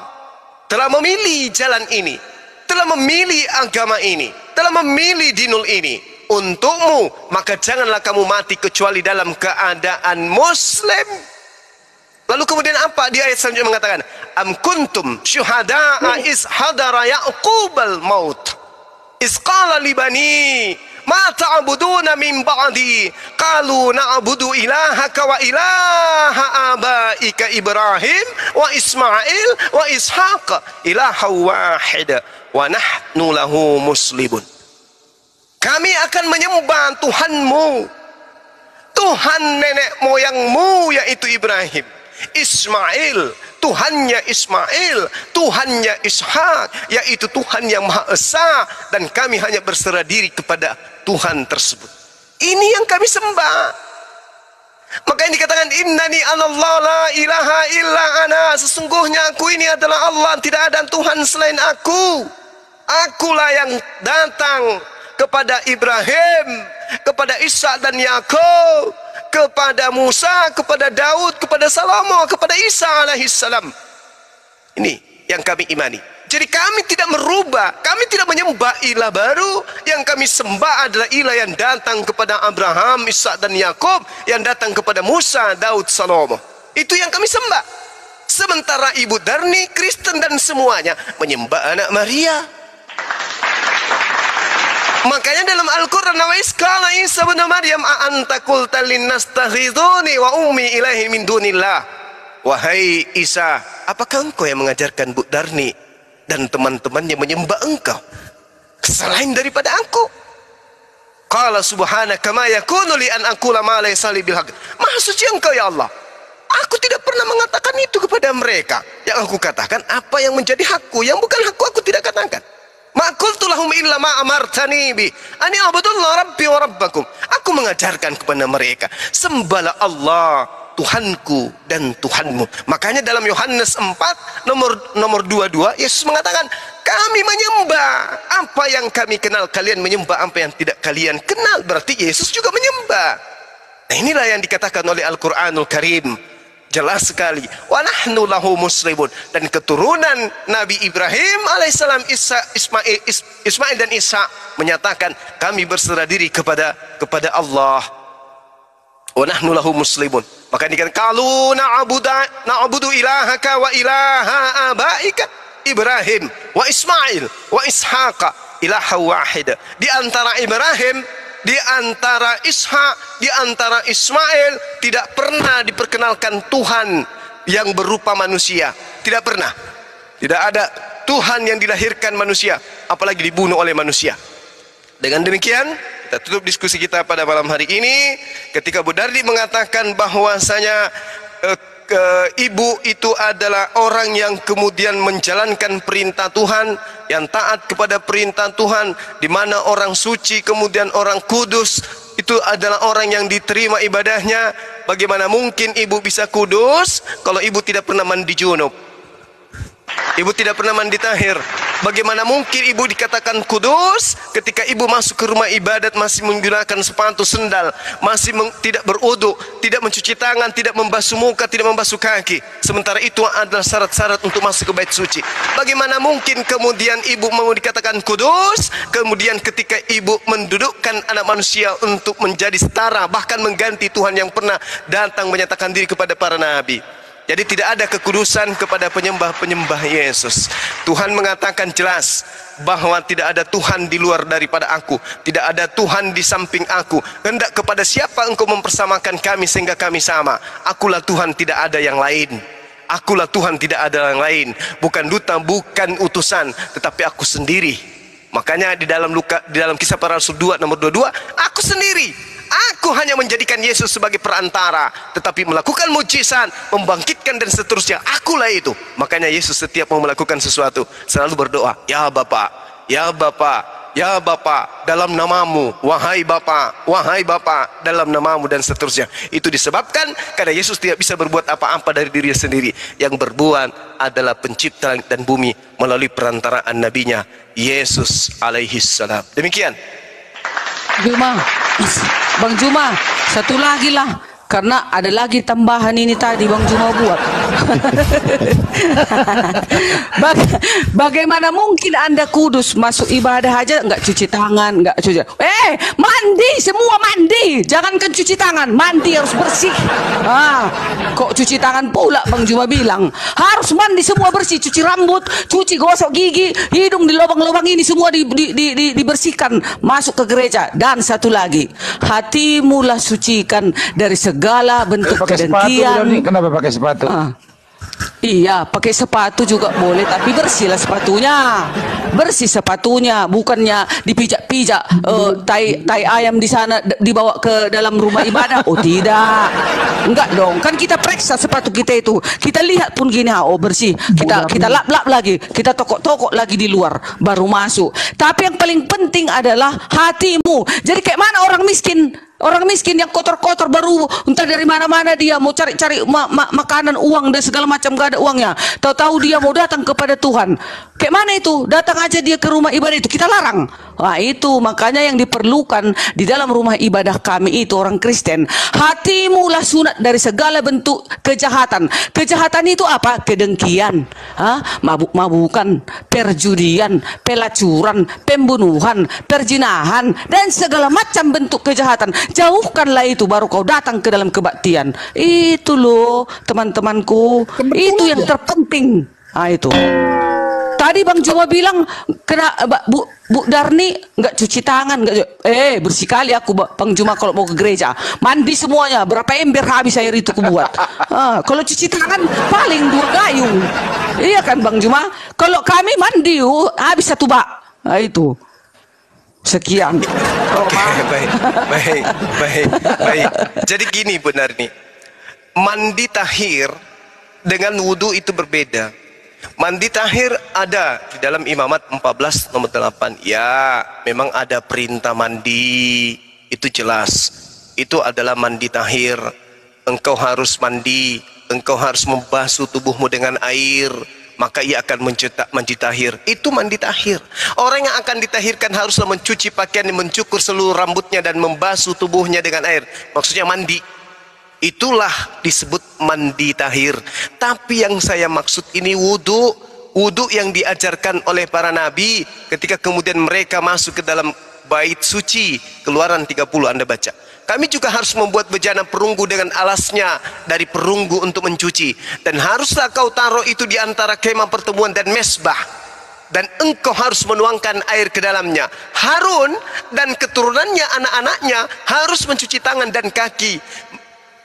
telah memilih jalan ini, telah memilih agama ini, telah memilih dinul ini untukmu, maka janganlah kamu mati kecuali dalam keadaan muslim. Lalu kemudian apa di ayat selanjutnya mengatakan, am kuntum syuhada'a is hadara ya'qubal maut is qala li bani ma ta'buduna min ba'di qalu na'budu ilahaka wa ilaha abaika Ibrahim wa Ismail wa Ishaq ilaha wahid wa nahnu lahu muslimun. Kami akan menyembah Tuhanmu, Tuhan nenek moyangmu yaitu Ibrahim, Ismail, Tuhannya Ismail, Tuhannya Ishak, yaitu Tuhan yang Maha Esa, dan kami hanya berserah diri kepada Tuhan tersebut. Ini yang kami sembah. Maka yang dikatakan innani anallah la ilaha illa ana, sesungguhnya aku ini adalah Allah, tidak ada Tuhan selain aku. Akulah yang datang kepada Ibrahim, kepada Ishak dan Yakub, kepada Musa, kepada Daud, kepada Salomo, kepada Isa alaihissalam. Ini yang kami imani. Jadi kami tidak merubah, kami tidak menyembah ilah baru. Yang kami sembah adalah ilah yang datang kepada Abraham, Ishak dan Yakub, yang datang kepada Musa, Daud, Salomo. Itu yang kami sembah. Sementara Ibu Darni, Kristen dan semuanya menyembah anak Maria. Makanya dalam Al-Quran, wa iskala Isa bin Maryam a anta qulta linnas takhizuni wa ummi ilahi min dunillah. Wahai Isa, apakah engkau yang mengajarkan Bu Darni dan teman-temannya menyembah engkau selain daripada aku? Qala subhanaka ma yakunu li an aqula ma laysa li bil haqq. Maha suci engkau ya Allah. Aku tidak pernah mengatakan itu kepada mereka. Yang aku katakan apa yang menjadi hakku, yang bukan hakku aku tidak katakan. Ma qultu lahum illa ma amartani bi ani a'budullah rabbi wa rabbakum. Aku mengajarkan kepada mereka, sembahlah Allah, Tuhanku dan Tuhanmu. Makanya dalam Yohanes 4 nomor 22 Yesus mengatakan, kami menyembah apa yang kami kenal, kalian menyembah apa yang tidak kalian kenal. Berarti Yesus juga menyembah. Nah, inilah yang dikatakan oleh Al-Qur'anul Karim. Jelas sekali, wa nahnu lahu muslimun. Dan keturunan Nabi Ibrahim alaihissalam, Ismail dan Isa menyatakan kami berserah diri kepada Allah. Wa nahnu lahu muslimun. Maka dikatakan qalu na'budu ilahaka wa ilaha abaika Ibrahim wa Ismail wa Ishaqa ilaha wahid. Di antara Ibrahim, di antara Ishak, di antara Ismail tidak pernah diperkenalkan Tuhan yang berupa manusia. Tidak pernah. Tidak ada Tuhan yang dilahirkan manusia, apalagi dibunuh oleh manusia. Dengan demikian, kita tutup diskusi kita pada malam hari ini. Ketika Bu Dardi mengatakan bahwasanya ibu itu adalah orang yang kemudian menjalankan perintah Tuhan, yang taat kepada perintah Tuhan, di mana orang suci kemudian orang kudus itu adalah orang yang diterima ibadahnya. Bagaimana mungkin ibu bisa kudus kalau ibu tidak pernah mandi junub? Ibu tidak pernah mandi tahir. Bagaimana mungkin ibu dikatakan kudus ketika ibu masuk ke rumah ibadat masih menggunakan sepatu sendal, masih tidak berwudu, tidak mencuci tangan, tidak membasuh muka, tidak membasuh kaki. Sementara itu adalah syarat-syarat untuk masuk ke bait suci. Bagaimana mungkin kemudian ibu mau dikatakan kudus, kemudian ketika ibu mendudukkan anak manusia untuk menjadi setara, bahkan mengganti Tuhan yang pernah datang menyatakan diri kepada para nabi. Jadi tidak ada kekudusan kepada penyembah-penyembah Yesus. Tuhan mengatakan jelas bahwa tidak ada Tuhan di luar daripada aku, tidak ada Tuhan di samping aku. Hendak kepada siapa engkau mempersamakan kami sehingga kami sama? Akulah Tuhan, tidak ada yang lain. Akulah Tuhan, tidak ada yang lain. Bukan duta, bukan utusan, tetapi aku sendiri. Makanya di dalam Kisah Para Rasul 2 nomor 22, aku sendiri. Aku hanya menjadikan Yesus sebagai perantara, tetapi melakukan mujizat, membangkitkan dan seterusnya, akulah itu. Makanya Yesus setiap mau melakukan sesuatu selalu berdoa, ya Bapa, ya Bapa, ya Bapa, dalam namamu, wahai Bapa, wahai Bapa, dalam namamu, dan seterusnya. Itu disebabkan karena Yesus tidak bisa berbuat apa-apa dari dirinya sendiri. Yang berbuat adalah pencipta langit dan bumi melalui perantaraan nabinya Yesus alaihi salam. Demikian. Bang Juma, satu lagi lah, karena ada lagi tambahan ini tadi Bang Juma buat. Bagaimana mungkin Anda kudus masuk ibadah aja nggak cuci tangan, nggak cuci? Mandi, semua mandi, jangankan cuci tangan, mandi harus bersih. Kok cuci tangan pula Bang Juma bilang harus mandi semua bersih, cuci rambut, cuci gosok gigi, hidung di lubang-lubang ini semua dibersihkan masuk ke gereja. Dan satu lagi, hatimu lah sucikan dari segala bentuk kedengkian. Kenapa pakai sepatu? Iya, pakai sepatu juga boleh, tapi bersihlah sepatunya. Bersih sepatunya, bukannya dipijak-pijak tai ayam di sana dibawa ke dalam rumah ibadah. Oh tidak. Enggak dong. Kan kita periksa sepatu kita itu. Kita lihat pun gini, oh bersih. Kita lap-lap lagi, kita tokok-tokok lagi di luar baru masuk. Tapi yang paling penting adalah hatimu. Jadi kayak mana orang miskin Orang miskin yang kotor-kotor baru entah dari mana-mana dia mau cari-cari makanan, uang dan segala macam, gak ada uangnya. Tahu-tahu dia mau datang kepada Tuhan. Kayak mana itu? Datang aja dia ke rumah ibadah itu kita larang. Nah itu makanya yang diperlukan di dalam rumah ibadah kami itu orang Kristen. Hatimu lah sunat dari segala bentuk kejahatan. Kejahatan itu apa? Kedengkian, mabuk-mabukan, perjudian, pelacuran, pembunuhan, perjinahan dan segala macam bentuk kejahatan. Jauhkanlah itu baru kau datang ke dalam kebaktian. Itu loh teman-temanku. Itu yang terpenting. Nah itu. Tadi Bang Juma bilang kena Bu Darni nggak cuci tangan, nggak bersih kali aku Bang Juma kalau mau ke gereja mandi semuanya, berapa ember habis air itu kubuat. Kalau cuci tangan paling 2 gayung, iya kan Bang Juma? Kalau kami mandi habis 1 bak. Nah itu. Sekian. Oke, baik. Jadi gini Bu Darni, mandi tahir dengan wudhu itu berbeda. Mandi tahir ada di dalam Imamat 14 nomor 8. Ya, memang ada perintah mandi. Itu jelas. Itu adalah mandi tahir. Engkau harus mandi. Engkau harus membasuh tubuhmu dengan air. Maka ia akan mandi tahir. Itu mandi tahir. Orang yang akan ditahirkan haruslah mencuci pakaian, mencukur seluruh rambutnya dan membasuh tubuhnya dengan air. Maksudnya mandi. Itulah disebut mandi tahir. Tapi yang saya maksud ini wudhu. Wudhu yang diajarkan oleh para nabi ketika kemudian mereka masuk ke dalam bait suci. Keluaran 30 Anda baca. Kami juga harus membuat bejana perunggu dengan alasnya dari perunggu untuk mencuci. Dan haruslah kau taruh itu di antara kemah pertemuan dan mesbah. Dan engkau harus menuangkan air ke dalamnya. Harun dan keturunannya, anak-anaknya harus mencuci tangan dan kaki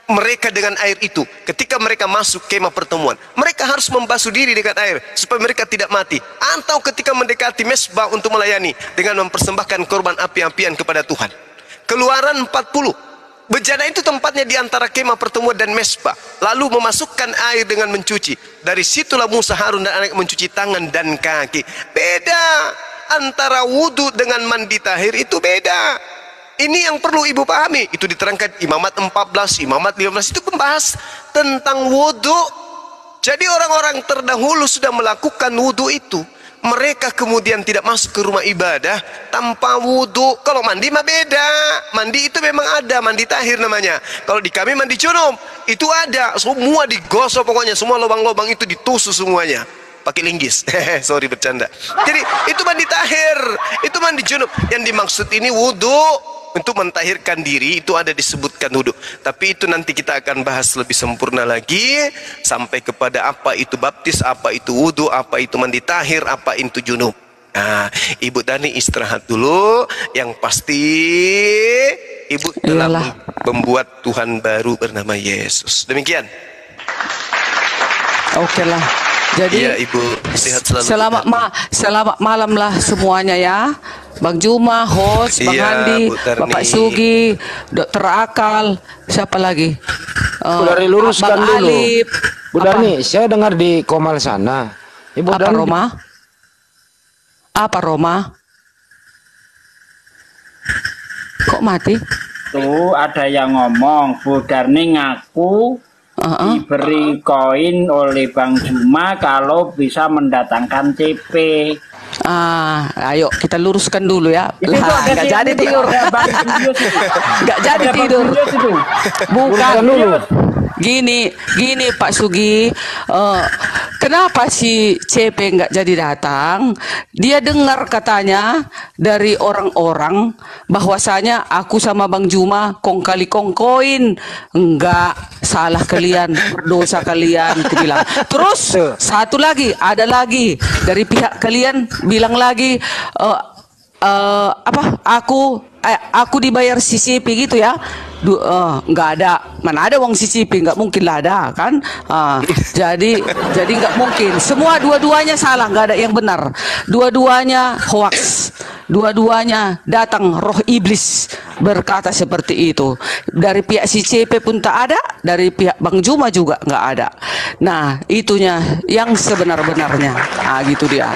mereka dengan air itu. Ketika mereka masuk kemah pertemuan, mereka harus membasuh diri dengan air supaya mereka tidak mati. Atau ketika mendekati mesbah untuk melayani dengan mempersembahkan korban api-apian kepada Tuhan. Keluaran 40. Bejana itu tempatnya di antara kemah pertemuan dan mesbah. Lalu memasukkan air dengan mencuci. Dari situlah Musa, Harun dan anak mencuci tangan dan kaki. Beda antara wudhu dengan mandi tahir, itu beda. Ini yang perlu ibu pahami. Itu diterangkan Imamat 14, Imamat 15. Itu membahas tentang wudhu. Jadi orang-orang terdahulu sudah melakukan wudhu itu. Mereka kemudian tidak masuk ke rumah ibadah tanpa wudhu. Kalau mandi mah beda. Mandi itu memang ada, mandi tahir namanya. Kalau di kami mandi junub, itu ada. Semua digosok pokoknya. Semua lubang-lubang itu ditusuk semuanya. Pakai linggis. Sorry bercanda. Jadi itu mandi tahir. Itu mandi junub. Yang dimaksud ini wudhu. Untuk mentahirkan diri itu ada disebutkan wudhu. Tapi itu nanti kita akan bahas lebih sempurna lagi. Sampai kepada apa itu baptis, apa itu wudhu, apa itu mandi tahir, apa itu junub. Nah, Ibu Dani istirahat dulu. Yang pasti Ibu telah membuat Tuhan baru bernama Yesus. Demikian. Oke lah. Jadi ya, Ibu sehat selalu. Selamat malam lah semuanya ya. Bang Juma, host, Bang Handi, Bapak Sugi, Dokter Akal, siapa lagi? Bu Darni luruskan Bang dulu. Alip. Bu Darni, saya dengar di Komal sana. Ibu Apa Roma? Apa Roma? Kok mati? Tuh ada yang ngomong, Bu Darni ngaku diberi koin oleh Bang Juma kalau bisa mendatangkan CP. Ayo kita luruskan dulu ya. Nggak jadi tidur. Nggak jadi tidur. Bukan dulu. Gini Pak Sugi, kenapa si CP nggak jadi datang? Dia dengar katanya dari orang-orang bahwasanya aku sama Bang Juma kong kali kongkoin. Enggak, salah kalian, berdosa kalian, aku bilang. Terus satu lagi, ada lagi dari pihak kalian bilang lagi aku dibayar CCP gitu ya. Nggak ada, mana ada uang CCP, nggak mungkin lah ada kan. Jadi nggak mungkin. Semua dua-duanya salah, nggak ada yang benar. Dua-duanya hoax. Dua-duanya datang roh iblis berkata seperti itu. Dari pihak CCP pun tak ada, dari pihak Bang Juma juga nggak ada. Nah itunya yang sebenar-benarnya. Gitu dia.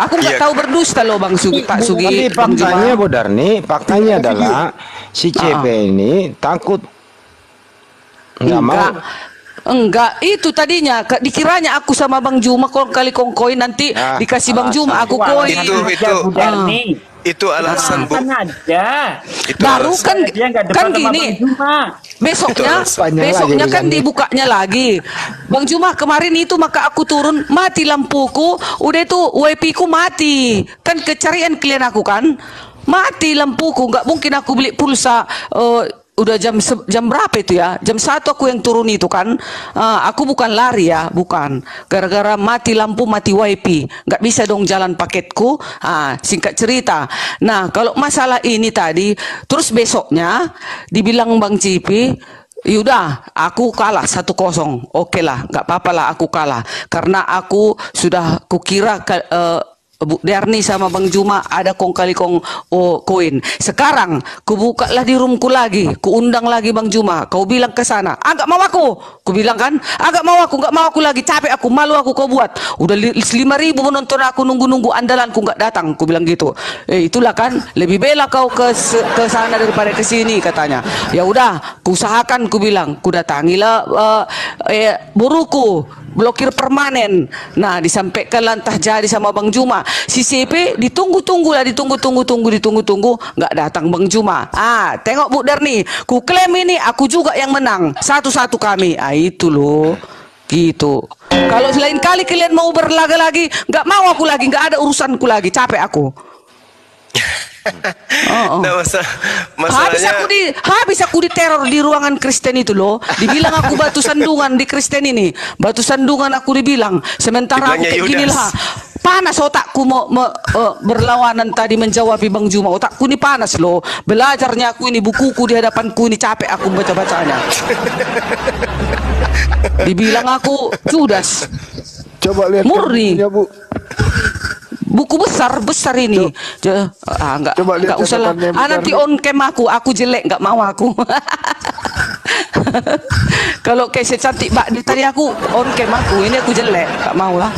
Aku nggak tahu berdusta loh Bang Sugi, Pak Sugi. Tapi Bang Juma. faktanya Bu Darni, faktanya adalah si CP ini takut nggak mau. Enggak, itu tadinya dikiranya aku sama Bang Juma kali koin nanti dikasih Bang Juma aku koin. Itu alasan Bu. aja. Itu Baru alasan. kan gini. Besoknya kan dibukanya lagi. Bang Juma kemarin itu maka aku turun mati lampuku, udah itu WiFi ku mati. Kan kecarian klien aku kan. Mati lampuku, nggak mungkin aku beli pulsa. Udah jam berapa itu ya? Jam 1 aku yang turun itu kan. Aku bukan lari ya, bukan. Gara-gara mati lampu, mati wifi, nggak bisa dong jalan paketku. Singkat cerita. Nah, kalau masalah ini tadi, terus besoknya dibilang Bang Cipi, yaudah, aku kalah 1-0. Oke lah, nggak apa-apa lah aku kalah. Karena aku sudah kukira Bu Darni sama Bang Juma ada kong kali koin. Sekarang kubukalah di roomku lagi, kuundang lagi Bang Juma. Kau bilang ke sana, agak mau aku. Ku bilang kan, agak mau aku, nggak mau aku lagi. Capek aku, malu aku kau buat. Udah 5.000 menonton aku nunggu andalanku nggak datang. Ku bilang gitu. Itulah kan, lebih bela kau ke sana daripada ke sini katanya. Ya udah, kuusahakan ku bilang, ku datangilah buruku. Blokir permanen. Nah, disampaikan lantah jadi sama Bang Juma. Si CP ditunggu, nggak datang Bang Juma. Tengok Bu Darni, ku klaim ini aku juga yang menang. Satu-satu kami. Itu loh. Gitu. Kalau selain kali kalian mau berlaga lagi, nggak mau aku lagi, nggak ada urusanku lagi, capek aku. Nah, masalahnya habis aku diteror di ruangan Kristen itu loh. Dibilang aku batu sandungan di Kristen ini. Batu sandungan aku dibilang. Sementara aku kayak gini lah. Panas otakku mau berlawanan tadi menjawab Bang Juma. Otakku ini panas loh. Belajarnya aku ini, bukuku di hadapanku ini capek aku baca-bacanya. Dibilang aku Judas. Coba lihat murni. Bu. Buku besar ini. Enggak usah lah. Nanti on cam aku jelek, nggak mau aku. Kalau kayak secantik Mbak tadi aku on cam aku, ini aku jelek, nggak mau lah.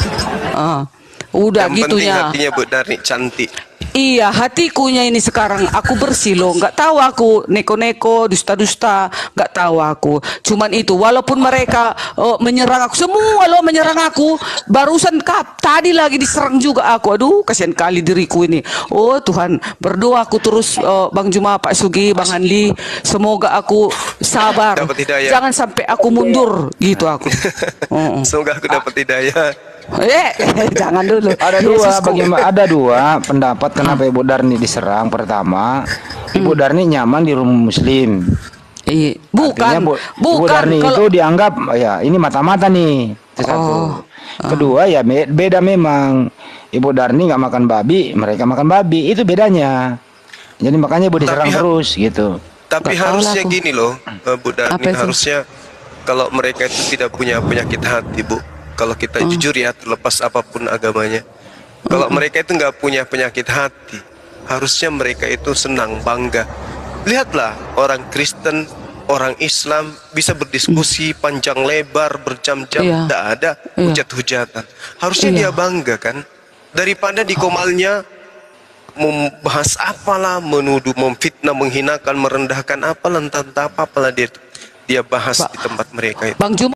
Udah yang gitunya. Penting hatinya Bu Darni cantik. Iya, hatikunya ini sekarang aku bersih loh. Nggak tahu aku neko-neko, dusta-dusta, nggak tahu aku. Cuman itu, walaupun mereka menyerang aku, semua loh menyerang aku. Barusan tadi lagi diserang juga aku. Aduh, kasihan kali diriku ini. Oh Tuhan, berdoa aku terus Bang Juma, Pak Sugi, Bang Hanli. Semoga aku sabar. Jangan sampai aku mundur gitu aku. Semoga aku dapat hidayah. Jangan dulu. Ada dua pendapat kenapa Ibu Darni diserang. Pertama, Ibu Darni nyaman di rumah Muslim. Bukan. Ibu Darni itu dianggap ya ini mata-mata nih. Itu satu. Kedua ya beda memang. Ibu Darni nggak makan babi, mereka makan babi. Itu bedanya. Jadi makanya Ibu diserang terus gitu. Tapi harusnya gini loh, Bu Darni, harusnya kalau mereka itu tidak punya penyakit hati, Bu. Kalau kita jujur ya, terlepas apapun agamanya, kalau mereka itu nggak punya penyakit hati, harusnya mereka itu senang, bangga. Lihatlah orang Kristen, orang Islam bisa berdiskusi panjang lebar berjam-jam, tidak ada hujat-hujatan. Harusnya dia bangga kan, daripada di komalnya membahas apalah, menuduh, memfitnah, menghinakan, merendahkan apalah, entah apalah dia bahas di tempat mereka itu. Bang Juma